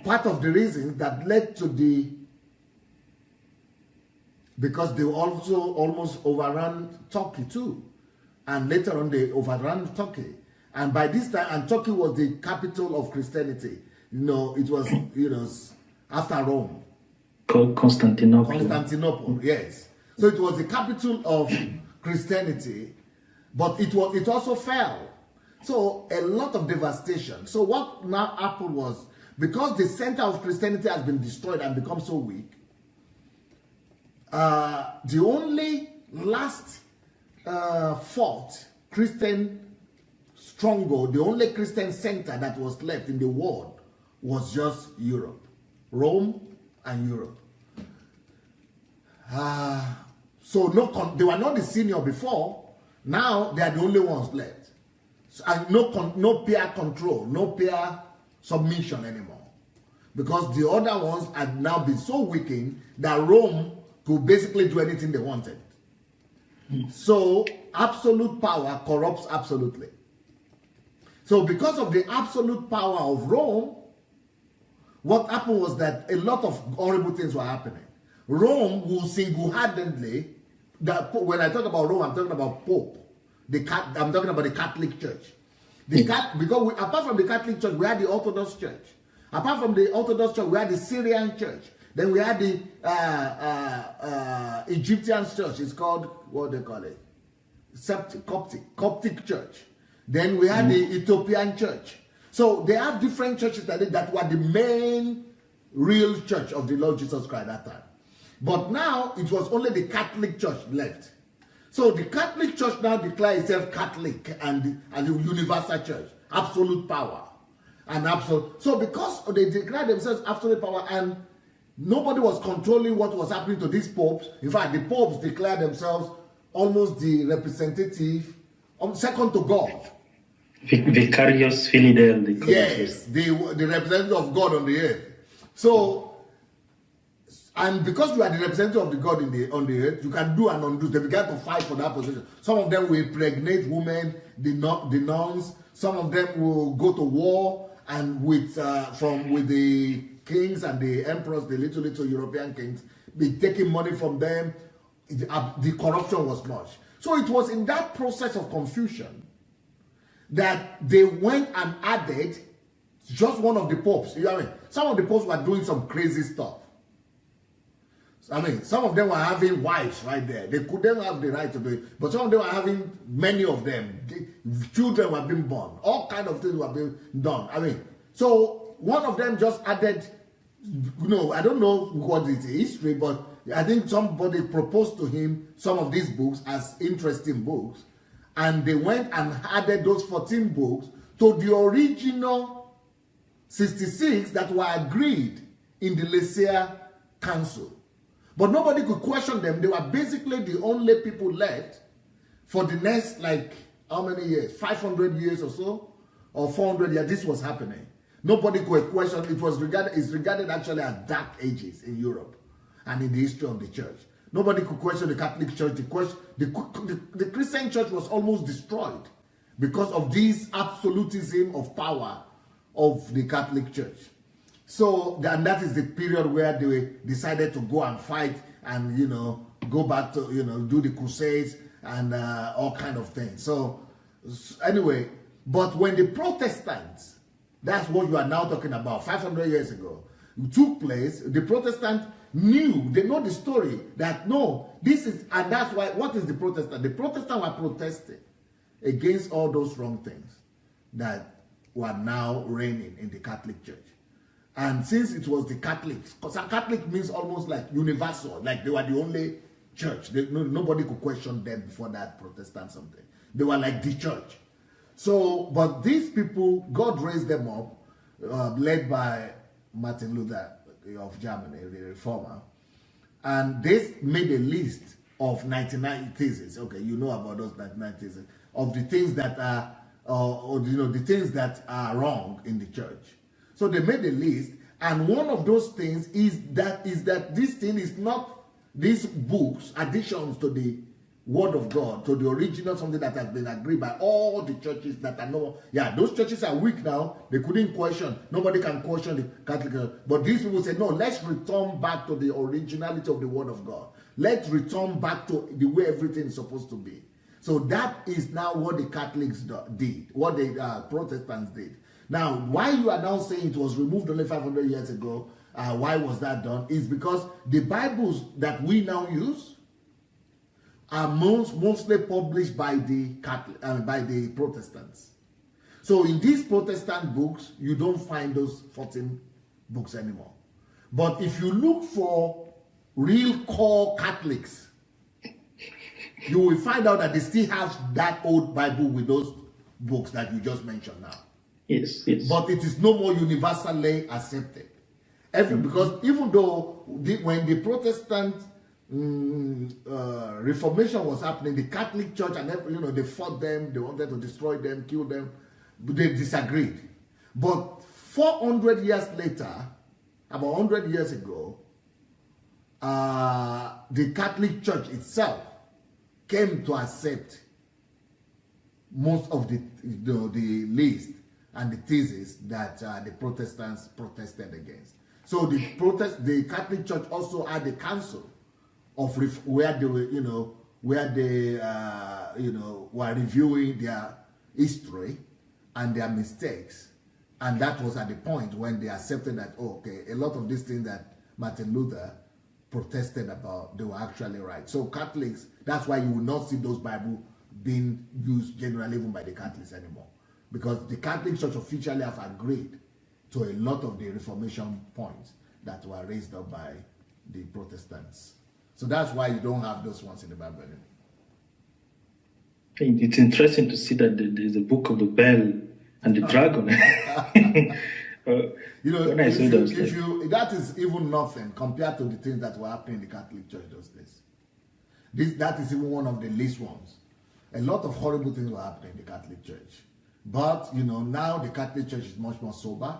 part of the reasons that led to the, because they also almost overran Turkey too. And later on they overran Turkey. And by this time, and Turkey was the capital of Christianity. You know, it was, you know, after Rome. Constantinople. Constantinople, yes. So it was the capital of Christianity, but it also fell. So a lot of devastation. So what now happened was, because the center of Christianity has been destroyed and become so weak, the only last fort Christian stronghold, the only Christian center that was left in the world was just Europe, Rome and Europe. So they were not the senior before. Now they are the only ones left. So, and no peer control, no peer submission anymore, because the other ones had now been so weakened that Rome could basically do anything they wanted. So absolute power corrupts absolutely. So because of the absolute power of Rome, what happened was that a lot of horrible things were happening. Rome will single-handedly, when I talk about Rome, I'm talking about Pope. I'm talking about the Catholic Church. Because apart from the Catholic Church, we had the Orthodox Church. Apart from the Orthodox Church, we had the Syrian Church. Then we had the Egyptian Church. It's called, what they call it? Coptic Church. Then we had the Ethiopian Church. So they have different churches that were the main real church of the Lord Jesus Christ at that time. But now it was only the Catholic Church left. So the Catholic Church now declares itself Catholic and the universal church, absolute power and absolute. So because they declared themselves absolute power and nobody was controlling what was happening to these popes. In fact, the popes declared themselves almost the representative, second to God. Vicarious Fidel. Yes, the representative of God on the earth. So, and because you are the representative of the God on the earth, you can do and undo. They began to fight for that position. Some of them will impregnate women, the nuns. Some of them will go to war and with the kings and the emperors, the little European kings, be taking money from them. The corruption was much. So it was in that process of confusion that they went and added just one of the popes. You know what I mean? Some of the popes were doing some crazy stuff. I mean, some of them were having wives right there. They couldn't have the right to do it. But some of them were having many of them. Children were being born. All kinds of things were being done. I mean, so one of them just added, you know, I don't know what is the history, but I think somebody proposed to him some of these books as interesting books. And they went and added those 14 books to the original 66 that were agreed in the Lycia Council. But nobody could question them. They were basically the only people left for the next, like, how many years? 500 years or so, or 400 years, this was happening. Nobody could question. It's regarded actually as dark ages in Europe and in the history of the church. Nobody could question the Catholic Church. The Christian church was almost destroyed because of this absolutism of power of the Catholic Church. So, and that is the period where they decided to go and fight and, go back to, do the Crusades and all kind of things. So, anyway, but when the Protestants, that's what you are now talking about, 500 years ago, took place, the Protestant they know the story that no, this is, and that's why, what is the Protestant? The Protestant were protesting against all those wrong things that were now reigning in the Catholic Church. And since it was the Catholics, because Catholic means almost like universal, like they were the only church. Nobody could question them before that Protestant something. They were like the church. So, but these people, God raised them up, led by Martin Luther of Germany, the reformer, and they made a list of 99 theses. Okay, you know about those 99 theses of the things that are, the things that are wrong in the church. So they made a list, and one of those things is that this thing is not these books, additions to the Word of God, to the original, something that has been agreed by all the churches that are those churches are weak now. They couldn't question. Nobody can question the Catholic Church. But these people say, no, let's return back to the originality of the Word of God. Let's return back to the way everything is supposed to be. So that is now what the Catholics did, what the Protestants did. Now, why you are now saying it was removed only 500 years ago, why was that done, is because the Bibles that we now use are mostly published by the by the Protestants. So in these Protestant books, you don't find those 14 books anymore. But if you look for real core Catholics, you will find out that they still have that old Bible with those books that you just mentioned now. Yes. But it is no more universally accepted. Because even though when the Protestant Reformation was happening, the Catholic Church and they fought them, they wanted to destroy them, kill them, but they disagreed. But 400 years later, about 100 years ago, the Catholic Church itself came to accept most of the list and the thesis that the Protestants protested against. So the Catholic Church also had a council of where they were, were reviewing their history and their mistakes, and that was at the point when they accepted that a lot of these things that Martin Luther protested about, they were actually right. So Catholics, that's why you will not see those Bibles being used generally even by the Catholics anymore, because the Catholic Church officially have agreed to a lot of the Reformation points that were raised up by the Protestants. So that's why you don't have those ones in the Bible anymore. It's interesting to see that there's a book of the bell and the dragon. When I saw those things, that is even nothing compared to the things that were happening in the Catholic Church those days. That is even one of the least ones. A lot of horrible things were happening in the Catholic Church. But, now the Catholic Church is much more sober.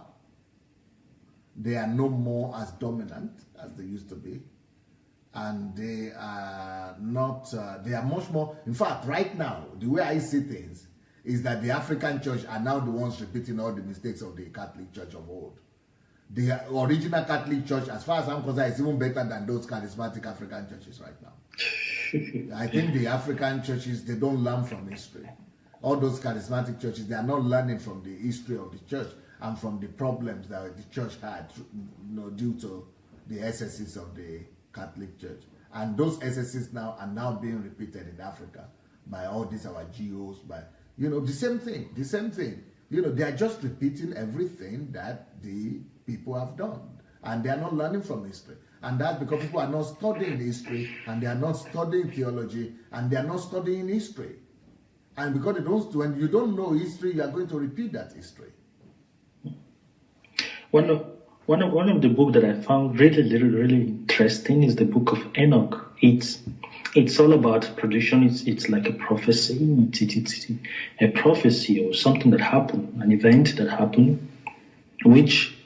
They are no more as dominant as they used to be. And they are not, they are much more, in fact, right now, the way I see things is that the African Church are now the ones repeating all the mistakes of the Catholic Church of old. The original Catholic Church, as far as I'm concerned, is even better than those charismatic African churches right now. I think the African churches, they don't learn from history. All those charismatic churches, they are not learning from the history of the church and from the problems that the church had, due to the excesses of the Catholic Church. And those excesses now are now being repeated in Africa by all these our GOs, by the same thing. They are just repeating everything that the people have done, and they are not learning from history. And that's because people are not studying history, and they are not studying theology, and they are not studying history. And because when you don't know history, you are going to repeat that history. One of the books that I found really interesting interesting is the book of Enoch. It's all about prediction. It's like a prophecy. It's a prophecy or something that happened, an event that happened, which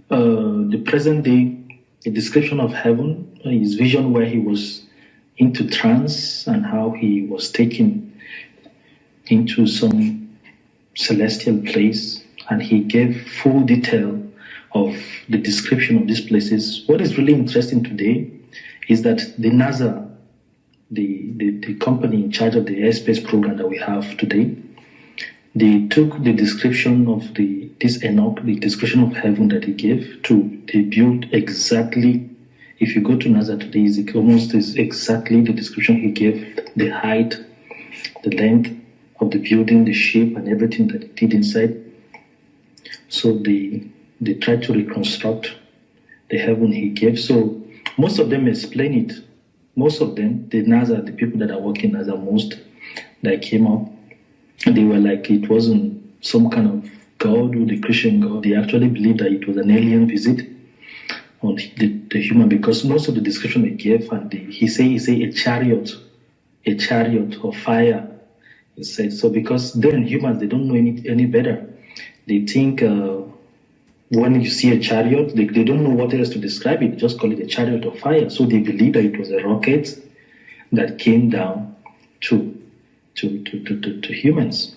the present day, the description of heaven, his vision where he was into trance and how he was taken into some celestial place, and he gave full detail of the description of these places. What is really interesting today is that the NASA, the company in charge of the airspace program that we have today, they took the description of this Enoch, the description of heaven that he gave, they built exactly. If you go to NASA today, it's almost exactly the description he gave, the height, the length of the building, the shape, and everything that it did inside. So they tried to reconstruct the heaven he gave. So most of them explain it. Most of them, the NASA, the people that are working NASA most, that came up, they were like, it wasn't some kind of God or the Christian God. They actually believed that it was an alien visit on the human, because most of the description they gave, and he say a chariot of fire. He said so because then humans, they don't know any better. They think when you see a chariot, they don't know what else to describe it. Just call it a chariot of fire. So they believe that it was a rocket that came down to humans.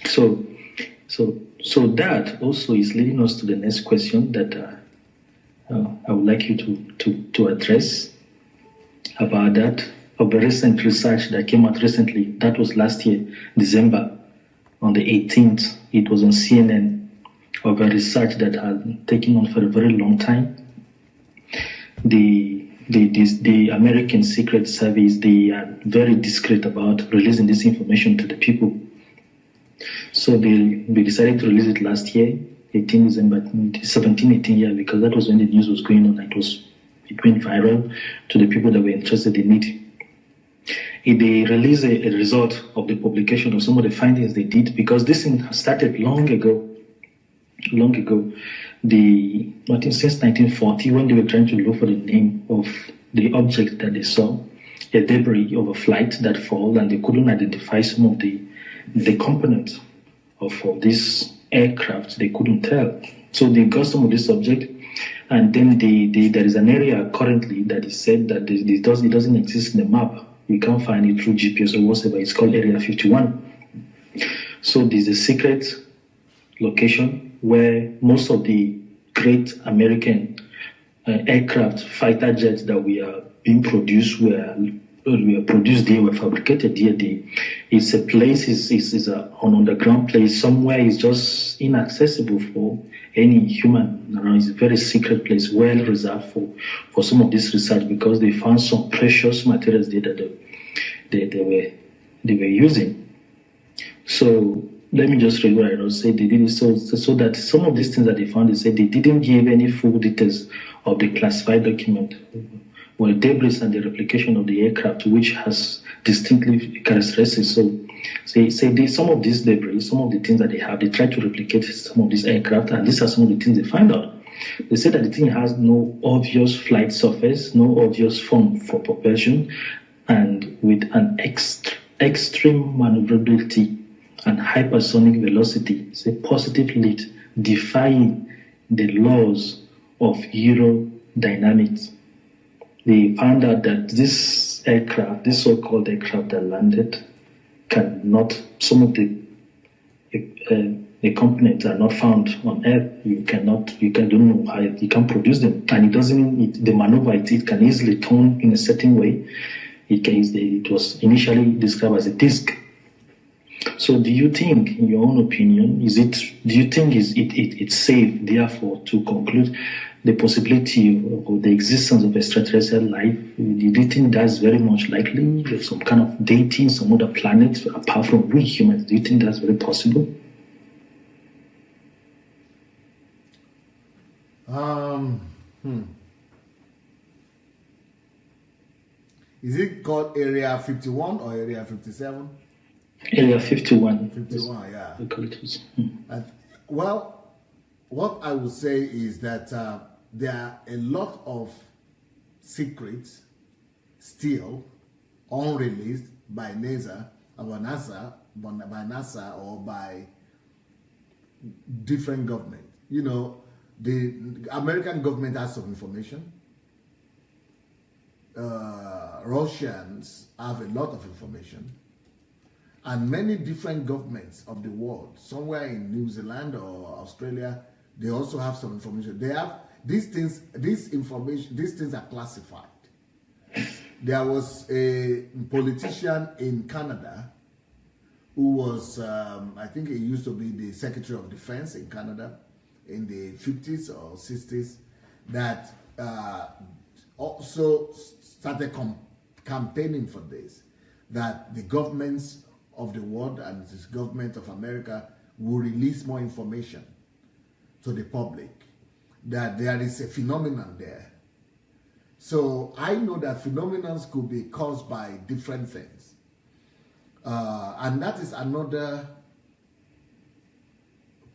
So that also is leading us to the next question that I would like you to address about that, of a recent research that came out recently. That was last year, December, on the 18th. It was on CNN, of a research that had taken on for a very long time. The American Secret Service, they are very discreet about releasing this information to the people. So they decided to release it last year, 18 December, 18, yeah, because that was when the news was going on. It went viral to the people that were interested in it. They released a result of the publication of some of the findings they did, because this thing started long ago. I think since 1940, when they were trying to look for the name of the object that they saw, a debris of a flight that fell, and they couldn't identify some of the components of this aircraft. They couldn't tell. So they got some of this object, and then there is an area currently that is said that it doesn't exist in the map. You can't find it through GPS or whatever. It's called Area 51. So there's a secret location where most of the great American aircraft, fighter jets that we are being produced were produced there, were fabricated there. It's a place, it's an underground place somewhere. It's just inaccessible for any human around. It's a very secret place, well reserved for some of this research, because they found some precious materials there that they were using. So let me just read what I wrote. Say they did it so that some of these things that they found, they said they didn't give any full details of the classified document, well, debris and the replication of the aircraft, which has distinctive characteristics. So some of these debris, some of the things that they have, they try to replicate some of these aircraft, and these are some of the things they find out. They say that the thing has no obvious flight surface, no obvious form for propulsion, and with an extreme maneuverability and hypersonic velocity. It's a positive lift, defying the laws of aerodynamics. They found out that this aircraft, this so-called aircraft that landed, some of the components are not found on Earth. You can't produce them, and the maneuver it can easily turn in a certain way. It was initially described as a disc. So do you think, in your own opinion, it's safe, therefore, to conclude the possibility of the existence of extraterrestrial life? Do you think that's very much likely? Of some kind of dating, some other planet apart from we humans? Do you think that's very possible? Is it called Area 51 or Area 57? Area 51. 51, yeah. Mm-hmm. Well, what I would say is that there are a lot of secrets still unreleased by NASA or by different government. You know, the American government has some information. Russians have a lot of information, and many different governments of the world, somewhere in New Zealand or Australia, they also have some information. They have these things, these things are classified. There was a politician in Canada who was, I think he used to be the Secretary of Defense in Canada in the 50s or 60s, that also started campaigning for this, that the governments of the world and the government of America will release more information to the public, that there is a phenomenon there. So I know that phenomena could be caused by different things. And that is another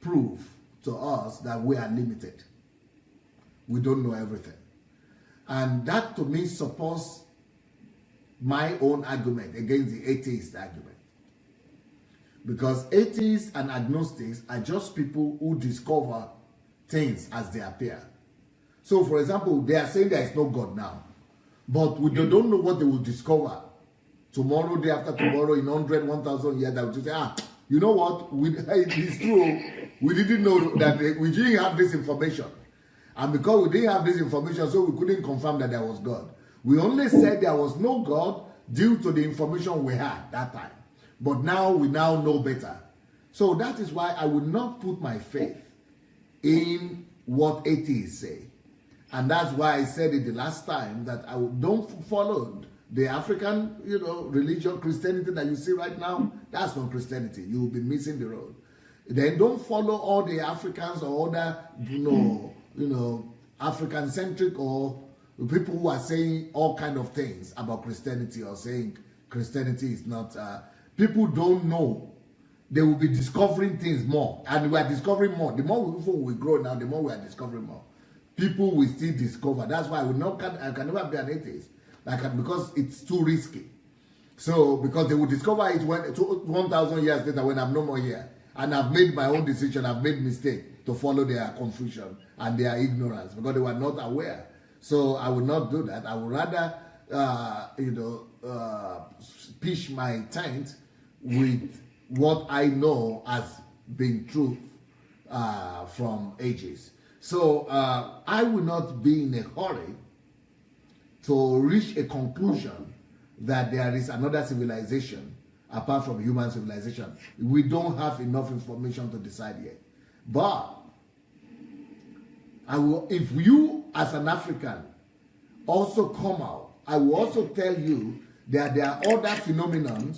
proof to us that we are limited. We don't know everything. And that to me supports my own argument against the atheist argument. Because atheists and agnostics are just people who discover things as they appear. So, for example, they are saying there is no God now, but they don't know what they will discover tomorrow, day after tomorrow, in 100, 1,000 years. That will say, you know what? It's true. We didn't know that we didn't have this information. And because we didn't have this information, so we couldn't confirm that there was God. We only said there was no God due to the information we had that time. But now we now know better. So that is why I would not put my faith in what atheists say. And that's why I said it the last time that I don't follow the African, religion, Christianity that you see right now. That's not Christianity. You will be missing the road. Then don't follow all the Africans or other, African-centric or people who are saying all kind of things about Christianity or saying Christianity is not. People don't know. They will be discovering things more, and we are discovering more. The more we grow now, the more we are discovering more. People will still discover. That's why I can never be an atheist, because it's too risky. So because they will discover it 1,000 years later when I'm no more here, and I've made my own decision, I've made mistake to follow their confusion and their ignorance because they were not aware. So I will not do that. I would rather, pitch my tent with what I know as being truth from ages. So I will not be in a hurry to reach a conclusion that there is another civilization apart from human civilization. We don't have enough information to decide yet. But if you as an African also come out, I will also tell you that there are other phenomena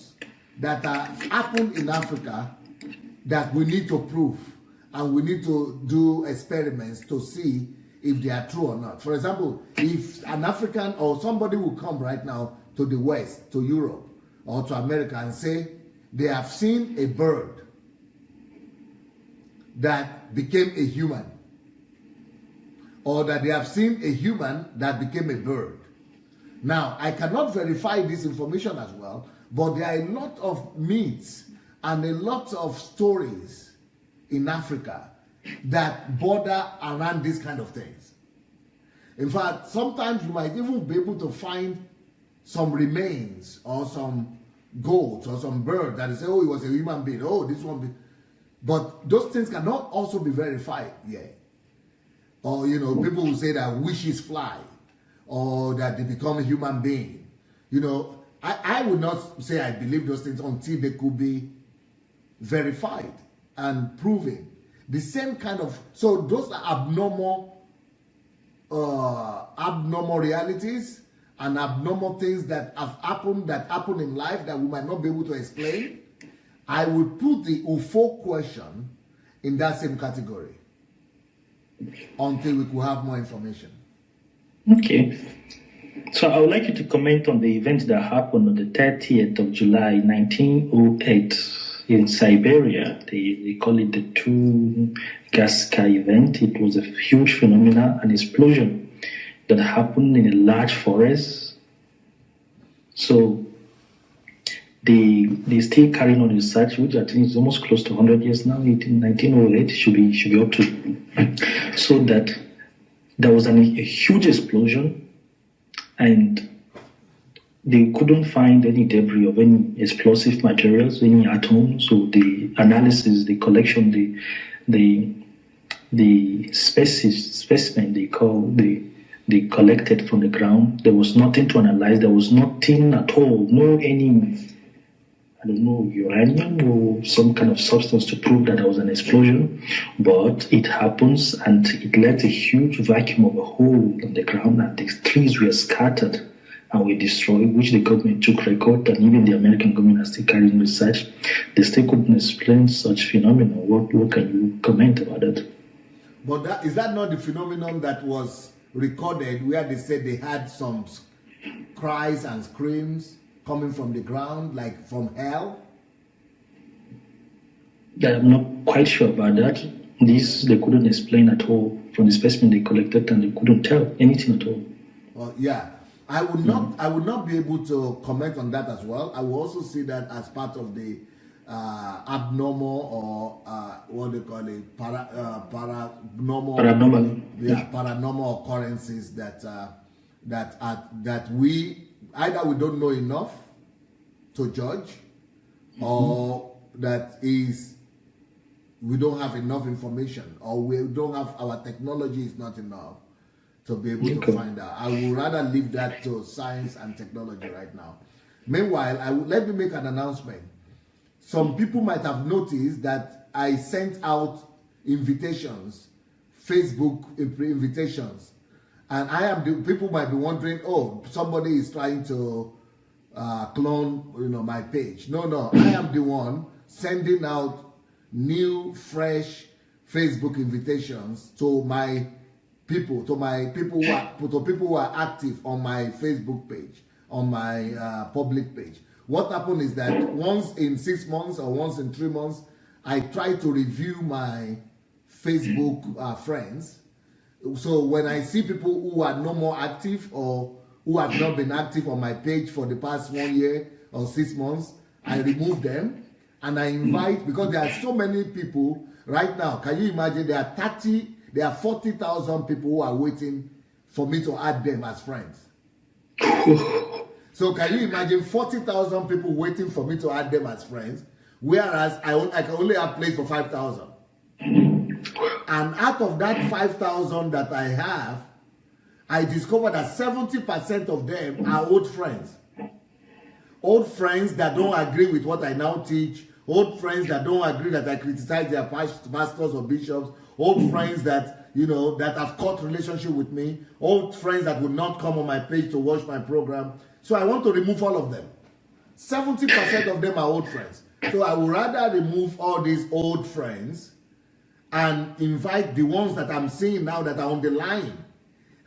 that happen in Africa that we need to prove, and we need to do experiments to see if they are true or not. For example, if an African or somebody will come right now to the West, to Europe or to America and say they have seen a bird that became a human, or that they have seen a human that became a bird. Now, I cannot verify this information as well, but there are a lot of myths and a lot of stories in Africa that border around these kind of things. In fact, sometimes you might even be able to find some remains or some goat or some bird that is, oh, it was a human being, oh, this one. But those things cannot also be verified yet. Or, people will say that wishes fly, or that they become a human being. I would not say I believe those things until they could be verified and proven. The same kind of, so those are abnormal realities and abnormal things that have happened, that happen in life that we might not be able to explain. I would put the UFO question in that same category until we could have more information. Okay. So I would like you to comment on the event that happened on the 30th of July, 1908 in Siberia. They call it the Tunguska event. It was a huge phenomenon, an explosion that happened in a large forest. So they still carrying on research, which I think is almost close to 100 years now. 1908 should be up to. So that there was a huge explosion, and they couldn't find any debris of any explosive materials, any atoms. So the analysis, the collection, the specimen they collected from the ground, there was nothing to analyze. There was nothing at all. No any, I don't know, uranium or some kind of substance to prove that there was an explosion. But it happens, and it left a huge vacuum of a hole on the ground, and the trees were scattered and were destroyed, which the government took record, and even the American government are still carrying research. They still couldn't explain such phenomenon. What can you comment about that? But is that not the phenomenon that was recorded where they said they had some cries and screams coming from the ground, like from hell? Yeah, I'm not quite sure about that. This they couldn't explain at all from the specimen they collected, and they couldn't tell anything at all. Well, yeah. I would not be able to comment on that as well. I will also see that as part of the abnormal or what they call it, paranormal. Yeah, paranormal occurrences that we either we don't know enough to judge, or that is we don't have enough information, or we don't have, our technology is not enough to be able to find out. I would rather leave that to science and technology right now. Meanwhile, let me make an announcement. Some people might have noticed that I sent out invitations, Facebook invitations, and people might be wondering, oh, somebody is trying to clone, my page. No, I am the one sending out new, fresh Facebook invitations to my people, to people who are active on my Facebook page, on my public page. What happened is that once in 6 months or once in 3 months, I try to review my Facebook friends. So when I see people who are no more active or who have not been active on my page for the past 1 year or 6 months, I remove them and I invite, because there are so many people right now. Can you imagine? There are 40,000 people who are waiting for me to add them as friends. So can you imagine 40,000 people waiting for me to add them as friends, whereas I can only have place for 5,000. And out of that 5,000 that I have, I discovered that 70% of them are old friends. Old friends that don't agree with what I now teach. Old friends that don't agree that I criticize their pastors or bishops. Old friends that, that have cut relationship with me. Old friends that would not come on my page to watch my program. So I want to remove all of them. 70% of them are old friends. So I would rather remove all these old friends and invite the ones that I'm seeing now that are on the line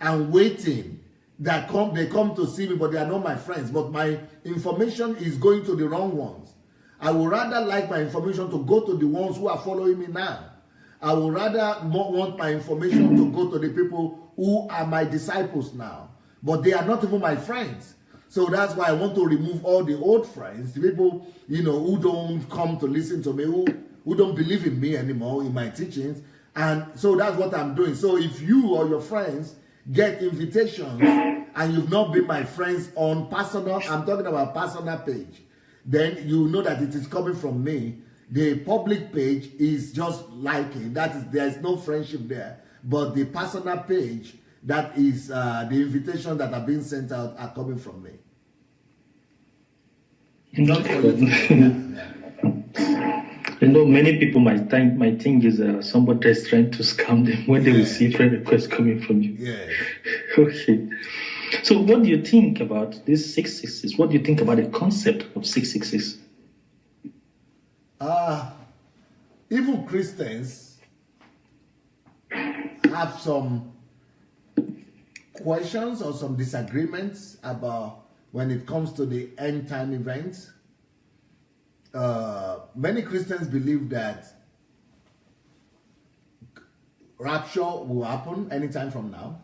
and waiting, they come to see me, but they are not my friends. But my information is going to the wrong ones. I would rather like my information to go to the ones who are following me now. I would rather want my information to go to the people who are my disciples now, but they are not even my friends. So that's why I want to remove all the old friends, the people, who don't come to listen to me, who don't believe in me anymore, in my teachings. And so that's what I'm doing. So if you or your friends get invitations and you've not been my friends on personal, I'm talking about personal page, then you know that it is coming from me. The public page is just liking. There's no friendship there. But the personal page, that is the invitations that are being sent out are coming from me. Not for you. Many people might think is somebody is trying to scam them when they receive friend requests coming from you. Yeah. Okay. So what do you think about this 666? What do you think about the concept of 666? Even Christians have some questions or some disagreements about when it comes to the end time events. Many Christians believe that rapture will happen anytime from now.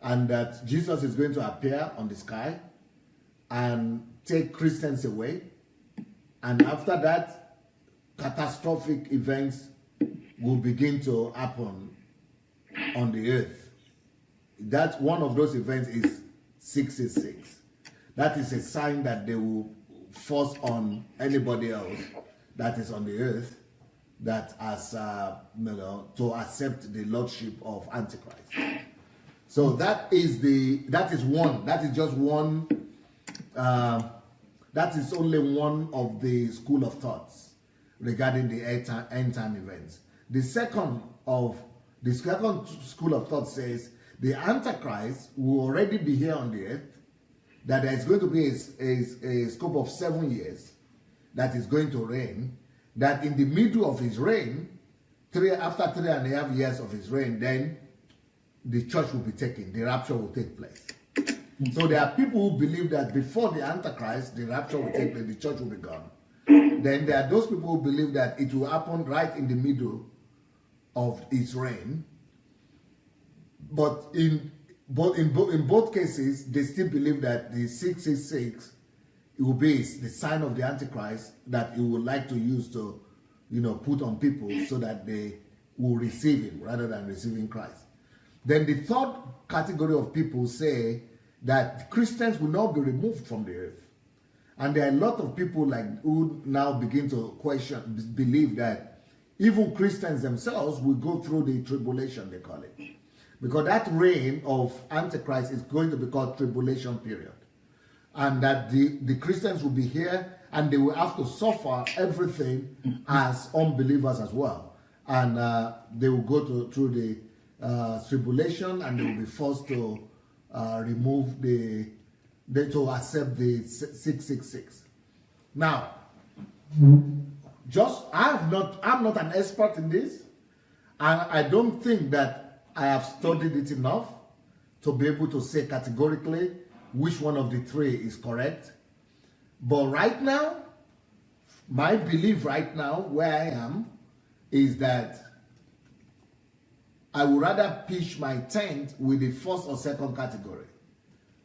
and that Jesus is going to appear on the sky and take Christians away. And after that, catastrophic events will begin to happen on the earth. That one of those events is 666. That is a sign that they will force on anybody else that is on the earth that has to accept the lordship of Antichrist. So that is just one. That is only one of the school of thoughts regarding the end time events. The second school of thought says the Antichrist will already be here on the earth, that there is going to be a scope of 7 years that is going to reign, that in the middle of his reign, after 3.5 years of his reign, then the church will be taken, the rapture will take place. So there are people who believe that before the Antichrist, the rapture will take place, the church will be gone. Then there are those people who believe that it will happen right in the middle of his reign. But in both cases, they still believe that the 666 it will be the sign of the Antichrist that he would like to use to, put on people so that they will receive him rather than receiving Christ. Then the third category of people say that Christians will not be removed from the earth. And there are a lot of people who now begin to believe that even Christians themselves will go through the tribulation, they call it. Because that reign of Antichrist is going to be called tribulation period. And that the Christians will be here and they will have to suffer everything as unbelievers as well. And they will go through the tribulation and they will be forced to remove to accept the 666. Now, I'm not an expert in this, and I don't think that I have studied it enough to be able to say categorically which one of the three is correct. But right now, my belief right now, where I am, is that I would rather pitch my tent with the first or second category.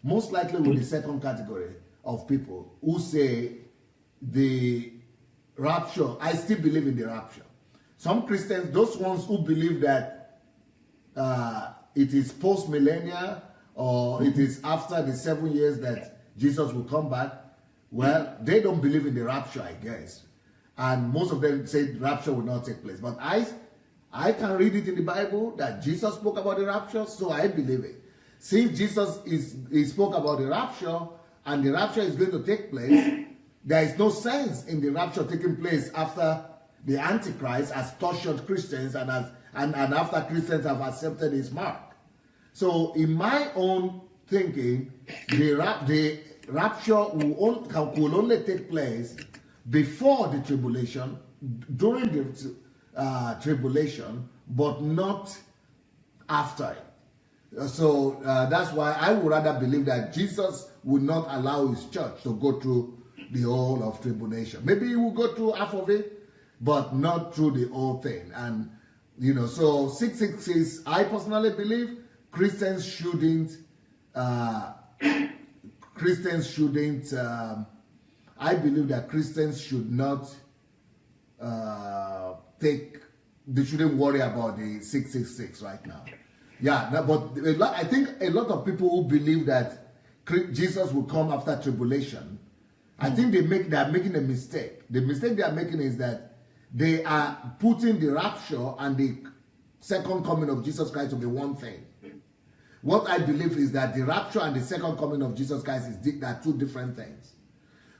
Most likely with the second category of people who say the rapture, I still believe in the rapture. Some Christians, those ones who believe that it is post-millennia or it is after the 7 years that Jesus will come back, well, they don't believe in the rapture, I guess. And most of them say the rapture will not take place. But I can read it in the Bible that Jesus spoke about the rapture, so I believe it. Since Jesus he spoke about the rapture, and the rapture is going to take place, there is no sense in the rapture taking place after the Antichrist has tortured Christians and after Christians have accepted his mark. So in my own thinking, the rapture will only take place before the tribulation, during the tribulation, but not after it. So that's why I would rather believe that Jesus will not allow his church to go through the whole of tribulation. Maybe he will go through half of it, but not through the whole thing. And so 666, I personally believe Christians shouldn't I believe that Christians should not they shouldn't worry about the 666 right now. Yeah, but I think a lot of people who believe that Jesus will come after tribulation, I think they are making a mistake. The mistake they are making is that they are putting the rapture and the second coming of Jesus Christ to be one thing. What I believe is that the rapture and the second coming of Jesus Christ are two different things.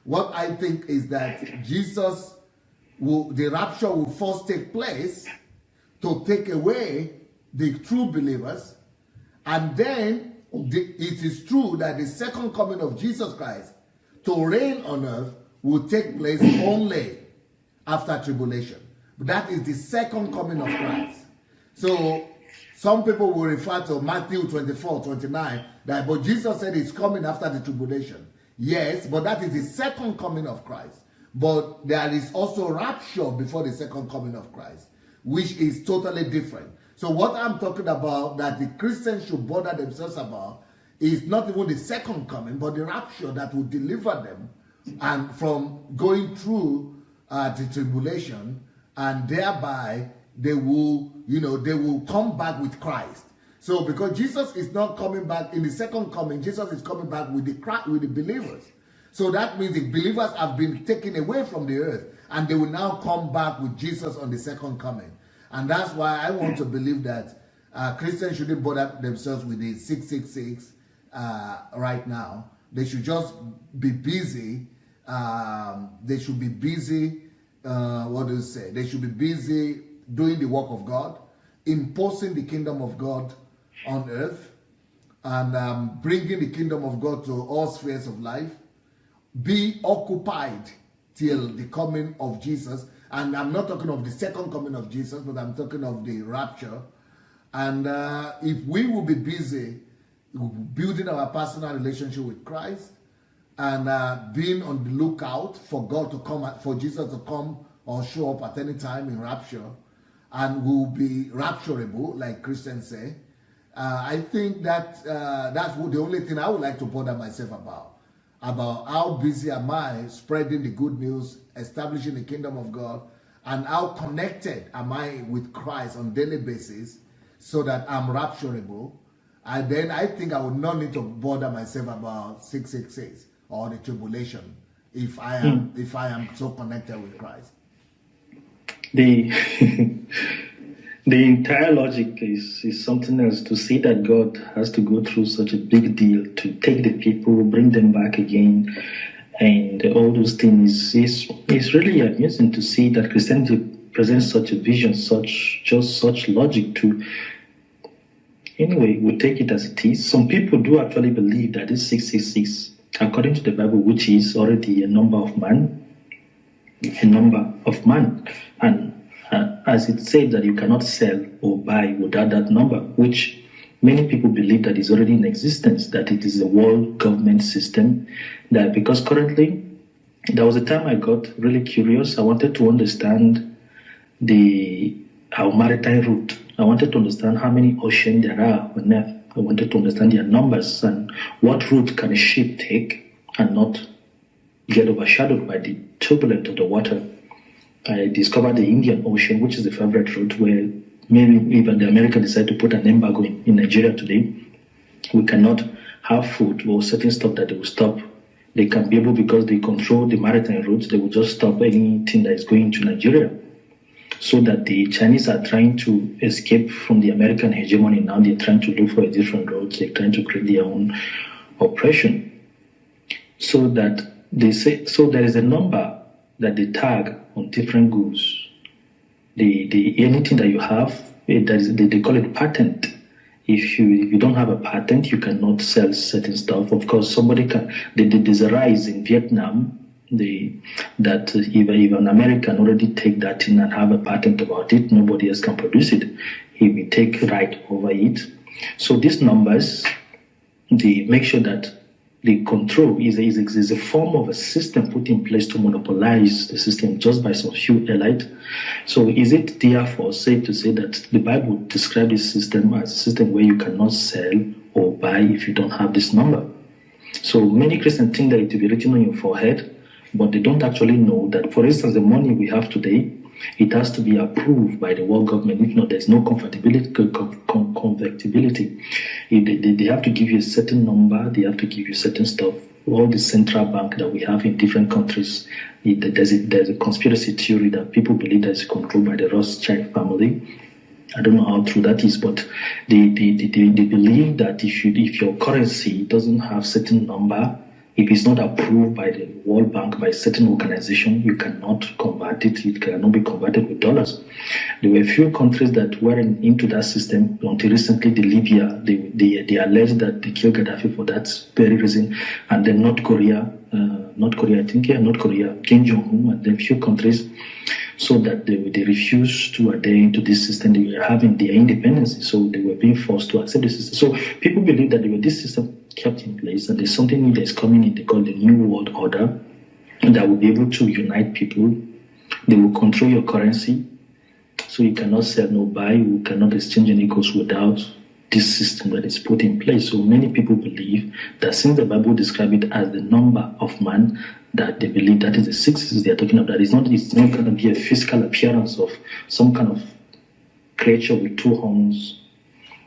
What I think is that the rapture will first take place to take away the true believers, and then it is true that the second coming of Jesus Christ to reign on earth will take place only after tribulation. But that is the second coming of Christ. So some people will refer to Matthew 24:29 but Jesus said he's coming after the tribulation. Yes, but that is the second coming of Christ. But there is also rapture before the second coming of Christ, which is totally different. So what I'm talking about that the Christians should bother themselves about is not even the second coming, but the rapture that will deliver them and from going through the tribulation, and thereby they will, they will come back with Christ. So because Jesus is not coming back in the second coming, Jesus is coming back with the believers. So that means the believers have been taken away from the earth, and they will now come back with Jesus on the second coming. And that's why I want to believe that Christians shouldn't bother themselves with the 666 right now. They should just be busy. They should be busy, what do you say? They should be busy doing the work of God, imposing the kingdom of God on earth, and bringing the kingdom of God to all spheres of life. Be occupied till the coming of Jesus. And I'm not talking of the second coming of Jesus, but I'm talking of the rapture. And if we will be busy building our personal relationship with Christ and being on the lookout for God to come, for Jesus to come or show up at any time in rapture, and we'll be rapturable, like Christians say, I think that that's the only thing I would like to bother myself about how busy am I spreading the good news, establishing the kingdom of God, and how connected am I with Christ on a daily basis so that I'm rapturable. And then I think I would not need to bother myself about 666 or the tribulation if I am so connected with Christ. The entire logic is something else. To see that God has to go through such a big deal to take the people, bring them back again, and all those things is really amusing to see that Christianity presents such a vision, such logic to. Anyway, we take it as it is. Some people do actually believe that this 666, according to the Bible, which is already a number of man, and as it says that you cannot sell or buy without that number, which many people believe that is already in existence, that it is a world government system. That because currently, there was a time I got really curious. I wanted to understand our maritime route. I wanted to understand how many oceans there are on Earth. I wanted to understand their numbers and what route can a ship take and not get overshadowed by the turbulence of the water. I discovered the Indian Ocean, which is the favorite route where maybe even the Americans decide to put an embargo in Nigeria today. We cannot have food or certain stuff that they will stop. They can be able, because they control the maritime routes, they will just stop anything that is going to Nigeria. So that the Chinese are trying to escape from the American hegemony. Now they're trying to look for a different route. They're trying to create their own oppression. So that they say, so there is a number that they tag on different goods. Anything that you have, they call it patent. If you don't have a patent, you cannot sell certain stuff. Of course, somebody can. There's a rise in Vietnam. That if an American already take that in and have a patent about it, nobody else can produce it. He will take right over it. So these numbers, they make sure that the control is a form of a system put in place to monopolize the system just by some few elite. So is it therefore safe to say that the Bible describes this system as a system where you cannot sell or buy if you don't have this number? So many Christians think that it will be written on your forehead, but they don't actually know that, for instance, the money we have today, it has to be approved by the world government. If not, there's no convertibility. They have to give you a certain number. They have to give you certain stuff. All the central bank that we have in different countries, there's a conspiracy theory that people believe that it's controlled by the Rothschild family. I don't know how true that is, but they believe that if your currency doesn't have certain number, if it's not approved by the World Bank, by a certain organization, you cannot convert it. It cannot be converted with dollars. There were a few countries that were into that system until recently. The Libya, they alleged that they killed Gaddafi for that very reason. And then North Korea, Kim Jong-un, and then a few countries, so that they refused to adhere to this system. They were having their independence, so they were being forced to accept the system. So people believe that this system kept in place, and there's something new that's coming in. They call the New World Order, and that will be able to unite people. They will control your currency. So you cannot sell no buy, you cannot exchange any goods without this system that is put in place. So many people believe that since the Bible describes it as the number of man, that they believe that is the 666 they are talking about. It's not going to be a physical appearance of some kind of creature with two horns.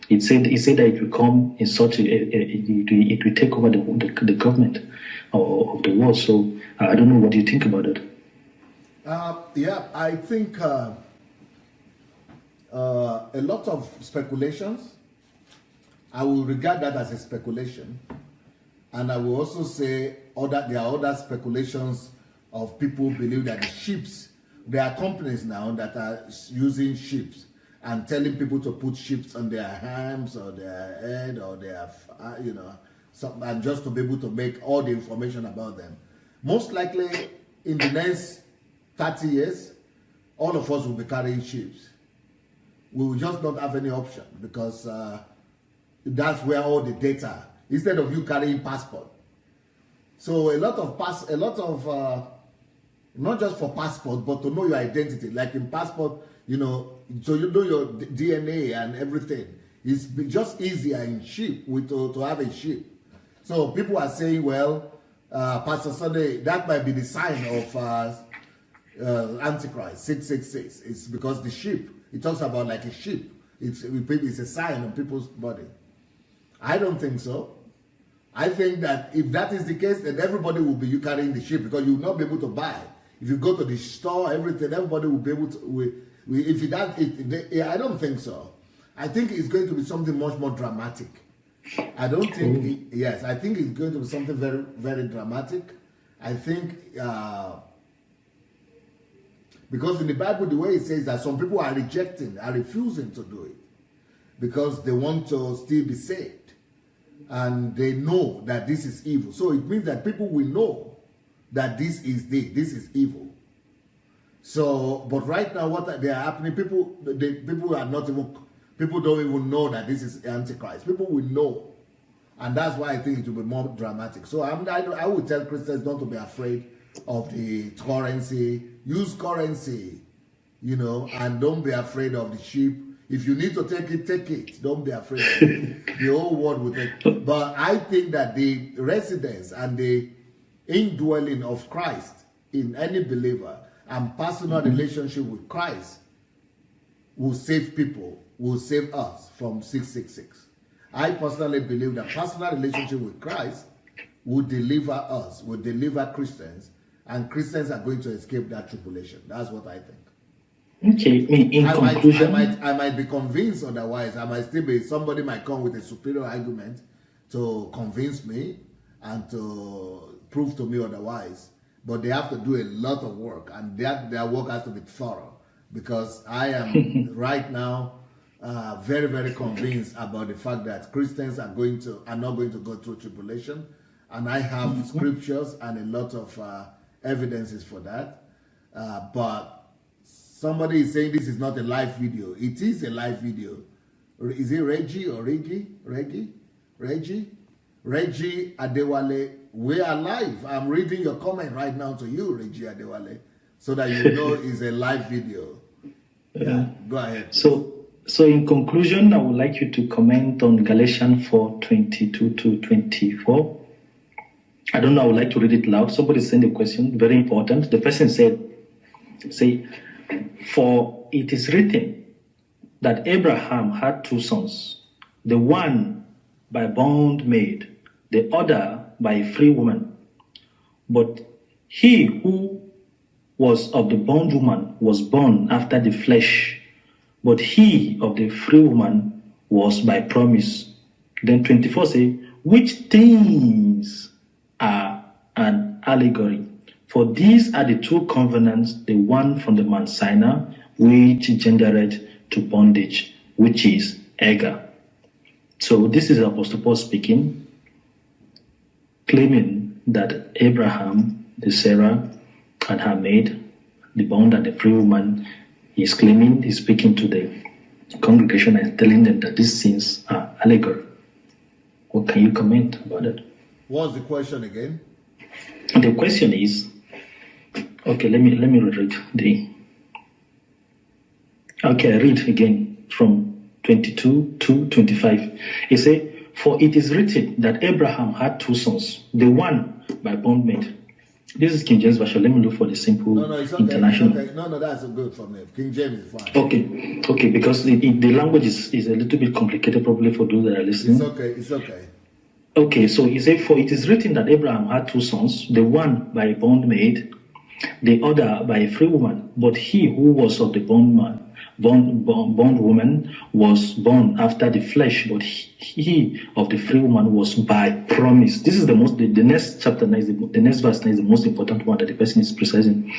It said that it will come in such it will take over the government of the world. So I don't know, what do you think about it? Yeah, I think a lot of speculations. I will regard that as a speculation, and I will also say there are other speculations of people who believe that the ships. There are companies now that are using ships and telling people to put ships on their hands or their head or their, and just to be able to make all the information about them. Most likely, in the next 30 years, all of us will be carrying ships. We will just not have any option because that's where all the data, instead of you carrying passport. So a lot of not just for passport, but to know your identity. Like in passport, so you know your DNA and everything. It's just easier in ship to have a ship. So people are saying, well, Pastor Sunday, that might be the sign of Antichrist, 666. It's because the ship, it talks about like a ship. It's a sign on people's body. I don't think so. I think that if that is the case, then everybody will be carrying the ship because you will not be able to buy. If you go to the store, everything, everybody will be able to. I don't think so. I think it's going to be something much more dramatic. I don't think. Yes, I think it's going to be something very, very dramatic. I think because in the Bible, the way it says that some people are refusing to do it because they want to still be saved. And they know that this is evil. So it means that people will know that this is evil. So, but right now, what they are happening, people don't even know that this is Antichrist. People will know, and that's why I think it will be more dramatic. So I would tell Christians not to be afraid of the currency. Use currency, and don't be afraid of the sheep. If you need to take it, take it. Don't be afraid of it. The whole world will take it. But I think that the residence and the indwelling of Christ in any believer and personal relationship with Christ will save people, will save us from 666. I personally believe that personal relationship with Christ will deliver us, will deliver Christians, and Christians are going to escape that tribulation. That's what I think. Okay, in conclusion, I might be convinced otherwise. I might still be, somebody might come with a superior argument to convince me and to prove to me otherwise. But they have to do a lot of work, and their work has to be thorough, because I am right now very, very convinced about the fact that Christians are not going to go through tribulation, and I have scriptures and a lot of evidences for that. But somebody is saying this is not a live video. It is a live video. Is it Reggie or Reggie? Reggie Adewale, we are live. I'm reading your comment right now to you, Reggie Adewale, so that you know it's a live video. Yeah, go ahead. So in conclusion, I would like you to comment on Galatians 4:22-24. I don't know, I would like to read it loud. Somebody sent a question, very important. The person said, for it is written that Abraham had two sons, the one by bondmaid, the other by a free woman. But he who was of the bondwoman was born after the flesh, but he of the free woman was by promise. Then 24 say, which things are an allegory? For these are the two covenants, the one from the Mount Sinai, which gendered to bondage, which is Hagar. So this is Apostle Paul speaking, claiming that Abraham, the Sarah, and her maid, the bond and the free woman, he's speaking to the congregation and telling them that these things are allegory. What can you comment about it? What's the question again? The question is, okay, let me read Okay, I read again from 22 to 25. He said, "For it is written that Abraham had two sons, the one by bondmaid." This is King James Version. Let me look for the simple it's okay, international. it's okay. No, that's good for me. King James is fine. Okay, because the language is a little bit complicated probably for those that are listening. It's okay. Okay, so he said, "For it is written that Abraham had two sons, the one by a bondmaid, the other by a free woman. But he who was of the bondwoman was born after the flesh, but he of the free woman was by promise." This is the next chapter, the next verse is the most important one that the person is precising.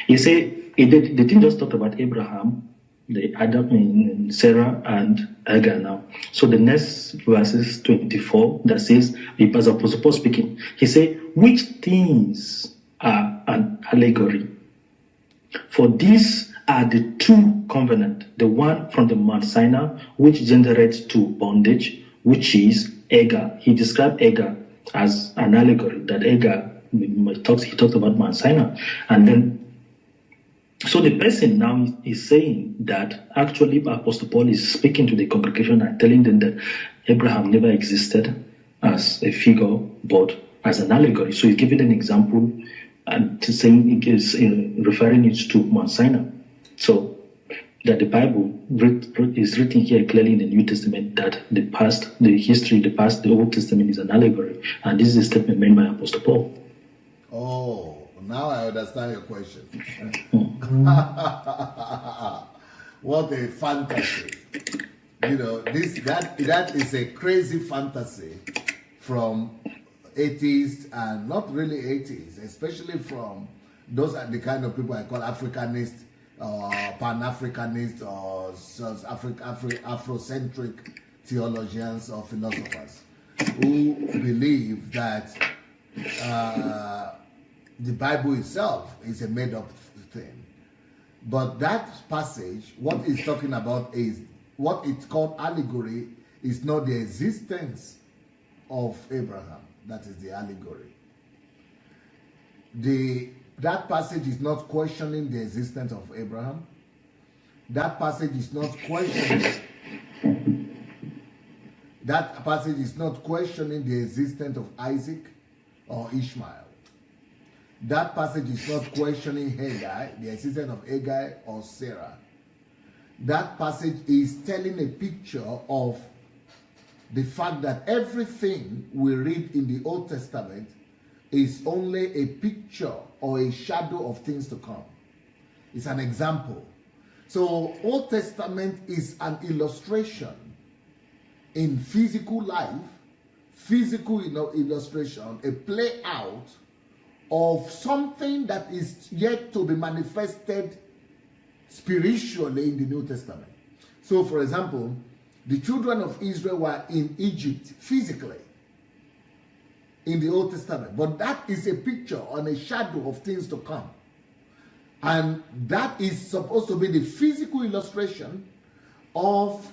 He said, the thing just talked about Abraham, the Adam, Sarah, and Hagar now. So the next verse is 24 that says, as Apostle Paul speaking, he said, "Which things are an allegory? For these are the two covenants, the one from the Mount Sinai, which generates to bondage, which is Hagar." He described Hagar as an allegory, that Hagar, he talked about Mount Sinai. And then, so the person now is saying that actually Apostle Paul is speaking to the congregation and telling them that Abraham never existed as a figure, but as an allegory. So he's giving an example and saying it is referring it to Mount Sinai. So that the Bible is written here clearly in the New Testament that the Old Testament is an allegory. And this is a statement made by Apostle Paul. Oh, now I understand your question. What a fantasy. That is a crazy fantasy from atheists, and not really atheists, especially from those are the kind of people I call Africanists, Pan-Africanists, or Afrocentric theologians or philosophers who believe that the Bible itself is a made-up thing. But that passage, what it's talking about is what it's called allegory is not the existence of Abraham. That is the allegory. That passage is not questioning the existence of Abraham. That passage is not questioning. That passage is not questioning the existence of Isaac or Ishmael. That passage is not questioning Hagar, the existence of Hagar or Sarah. That passage is telling a picture of the fact that everything we read in the Old Testament is only a picture or a shadow of things to come. It's an example. So Old Testament is an illustration in physical life, physical illustration, a play out of something that is yet to be manifested spiritually in the New Testament. So for example, the children of Israel were in Egypt physically in the Old Testament, but that is a picture and a shadow of things to come. And that is supposed to be the physical illustration of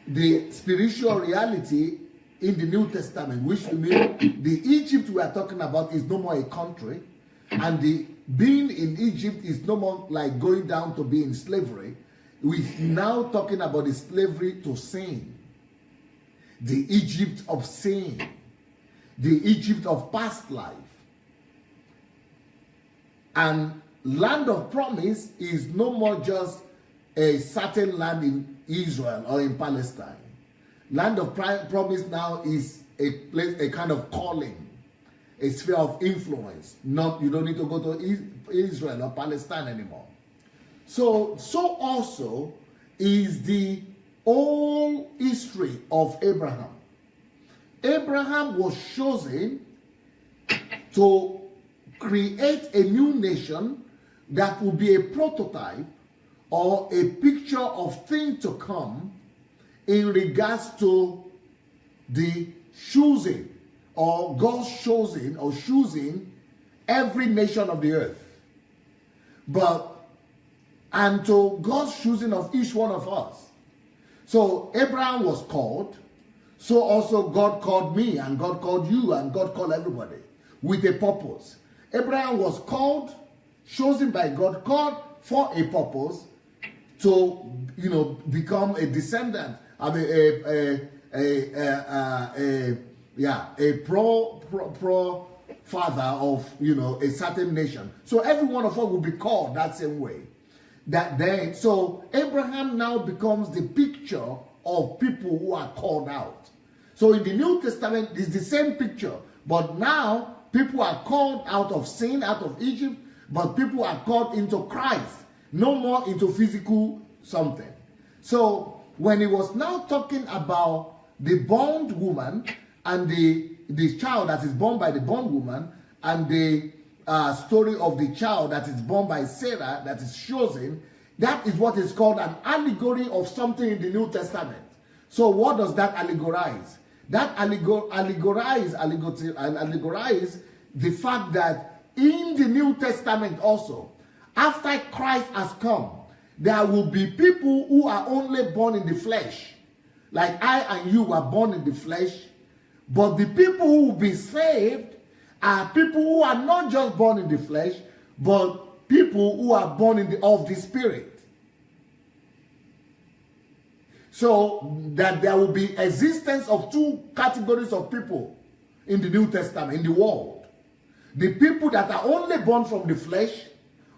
the spiritual reality in the New Testament, which means the Egypt we are talking about is no more a country, and the being in Egypt is no more like going down to be in slavery. We're now talking about the slavery to sin, the Egypt of sin, the Egypt of past life. And land of promise is no more just a certain land in Israel or in Palestine. Land of promise now is a place, a kind of calling, a sphere of influence. You don't need to go to Israel or Palestine anymore. So also is the whole history of Abraham. Abraham was chosen to create a new nation that will be a prototype or a picture of things to come in regards to the choosing or God's choosing or choosing every nation of the earth. And to God's choosing of each one of us. So Abraham was called, so also God called me, and God called you, and God called everybody with a purpose. Abraham was called, chosen by God, called for a purpose, to, become a descendant. I mean, a pro father of, a certain nation. So every one of us will be called that same way. So Abraham now becomes the picture of people who are called out. So in the New Testament, it's the same picture, but now people are called out of sin, out of Egypt, but people are called into Christ, no more into physical something. So when he was now talking about the bondwoman and the child that is born by the bondwoman, and the story of the child that is born by Sarah, that is chosen, that is what is called an allegory of something in the New Testament. So what does that allegorize? That allegorize the fact that in the New Testament also, after Christ has come, there will be people who are only born in the flesh. Like I and you were born in the flesh. But the people who will be saved are people who are not just born in the flesh, but people who are born of the Spirit. So that there will be existence of two categories of people in the New Testament, in the world. The people that are only born from the flesh,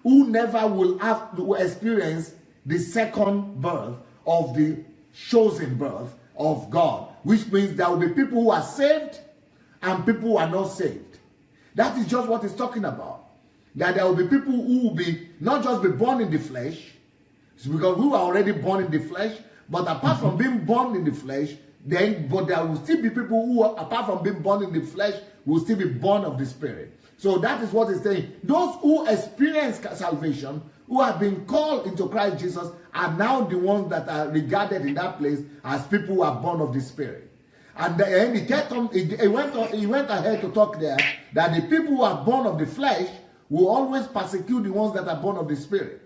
who never will have to experience the second birth of the chosen birth of God, which means there will be people who are saved and people who are not saved. That is just what it's talking about. That there will be people who will be not just be born in the flesh, because we were already born in the flesh, but apart from being born in the flesh, but there will still be people who, apart from being born in the flesh, will still be born of the Spirit. So that is what it's saying. Those who experience salvation, who have been called into Christ Jesus, are now the ones that are regarded in that place as people who are born of the Spirit. And then he went ahead to talk there that the people who are born of the flesh will always persecute the ones that are born of the Spirit.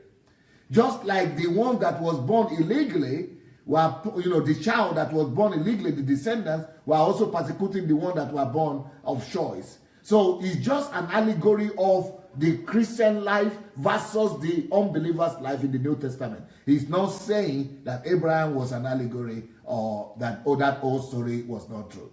Just like the ones that was born illegally were, the child that was born illegally, the descendants, were also persecuting the one that were born of choice. So it's just an allegory of the Christian life versus the unbeliever's life in the New Testament. He's not saying that Abraham was an allegory or that old story was not true.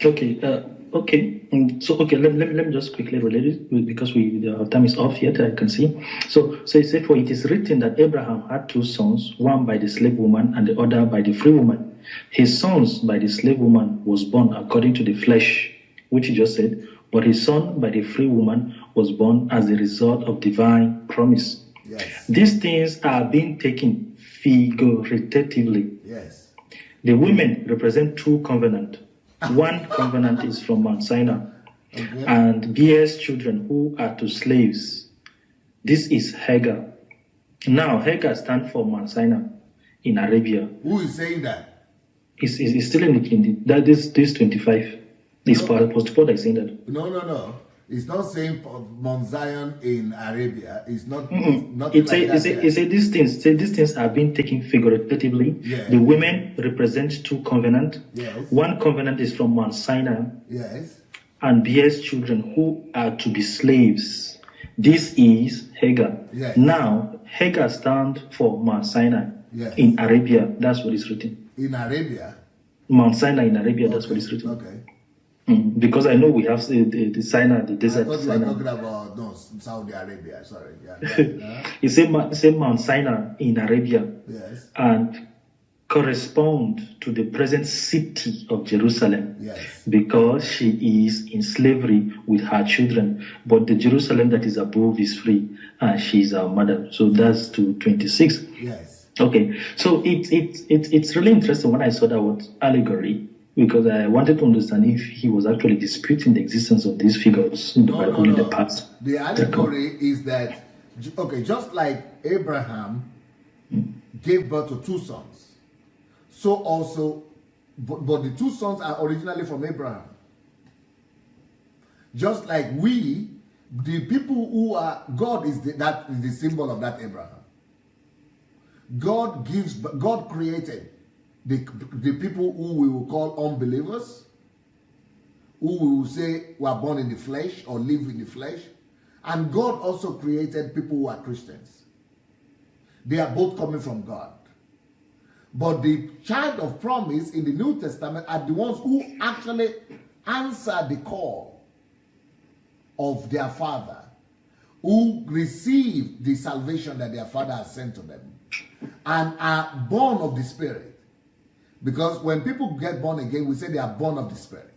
Okay. Let me just quickly relate it because our time is off yet, I can see. So he said, for it is written that Abraham had two sons, one by the slave woman and the other by the free woman. His sons by the slave woman was born according to the flesh, which he just said, but his son by the free woman was born as a result of divine promise. Yes. These things are being taken figuratively. Yes. The women represent two covenants. One covenant is from Mount Sinai, okay, and bears children who are to slaves. This is Hagar. Now, Hagar stands for Mount Sinai in Arabia. Who is saying that? It's still in that is 25. This Apostle Paul is saying that. No. It's not saying Mount Zion in Arabia. It's not. It say these things are being taken figuratively. Yes. The women represent two covenants. Yes. One covenant is from Mount Sinai. Yes. And bears children who are to be slaves. This is Hagar. Yes. Now, Hagar stands for Mount Sinai. Yes. In Arabia. That's what is written. In Arabia? Mount Sinai in Arabia, okay. That's what is written. Okay. Because I know we have the Sinai, the desert. I thought you were talking about Saudi Arabia. Sorry. Yeah. It's same Mount Sinai in Arabia. Yes. And correspond to the present city of Jerusalem. Yes. Because she is in slavery with her children. But the Jerusalem that is above is free, and she is our mother. So that's to 26. Yes. Okay. So it's really interesting when I saw that word allegory, because I wanted to understand if he was actually disputing the existence of these figures in the Bible in the past. The allegory is that, okay, just like Abraham gave birth to two sons, so also, but the two sons are originally from Abraham. Just like the people who are, God is that is the symbol of that Abraham. God created the people who we will call unbelievers, who we will say were born in the flesh or live in the flesh. And God also created people who are Christians. They are both coming from God. But the child of promise in the New Testament are the ones who actually answer the call of their father, who receive the salvation that their father has sent to them, and are born of the Spirit. Because when people get born again, we say they are born of the Spirit.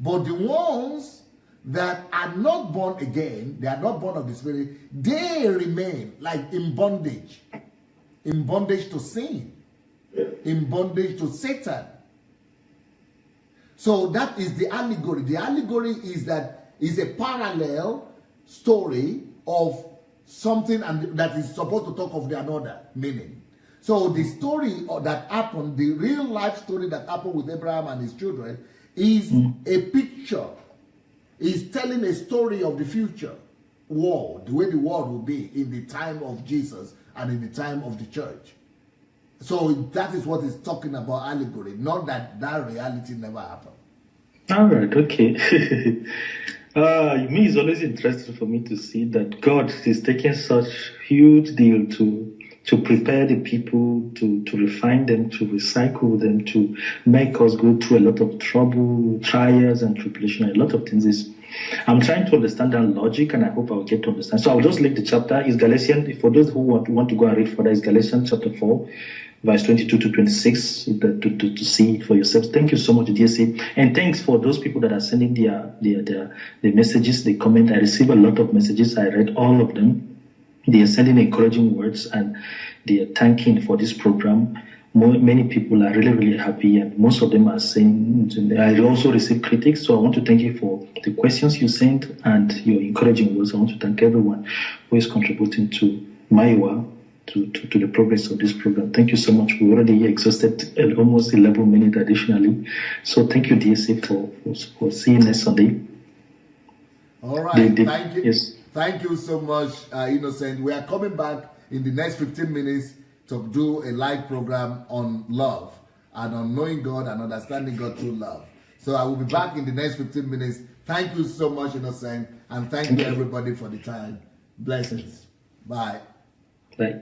But the ones that are not born again, they are not born of the Spirit, they remain like in bondage to sin, in bondage to Satan. So that is the allegory. The allegory is that is a parallel story of something and that is supposed to talk of the another meaning. So the story that happened, the real life story that happened with Abraham and his children, is a picture, is telling a story of the future world, the way the world will be in the time of Jesus and in the time of the church. So that is what it's talking about, allegory, not that reality never happened. All right, okay. Me, it's always interesting for me to see that God is taking such huge deal to prepare the people, to refine them, to recycle them, to make us go through a lot of trouble, trials and tribulation, a lot of things. I'm trying to understand that logic, and I hope I'll get to understand. So I'll just link the chapter. Is Galatians, for those who want to go and read further, is Galatians chapter 4, verse 22 to 26, to see it for yourselves. Thank you so much, DSA. And thanks for those people that are sending their messages, the comment. I receive a lot of messages. I read all of them. They are sending encouraging words and they are thanking for this program. Many people are really, really happy, and most of them are saying, I also receive critics, so I want to thank you for the questions you sent and your encouraging words. I want to thank everyone who is contributing to Maiwa, to the progress of this program. Thank you so much. We already exhausted almost 11 minutes additionally. So thank you, DSA, for seeing us Sunday. All right. Thank you. Yes. Thank you so much, Innocent. We are coming back in the next 15 minutes to do a live program on love and on knowing God and understanding God through love. So I will be back in the next 15 minutes. Thank you so much, Innocent, and thank you everybody for the time. Blessings. Bye. Bye.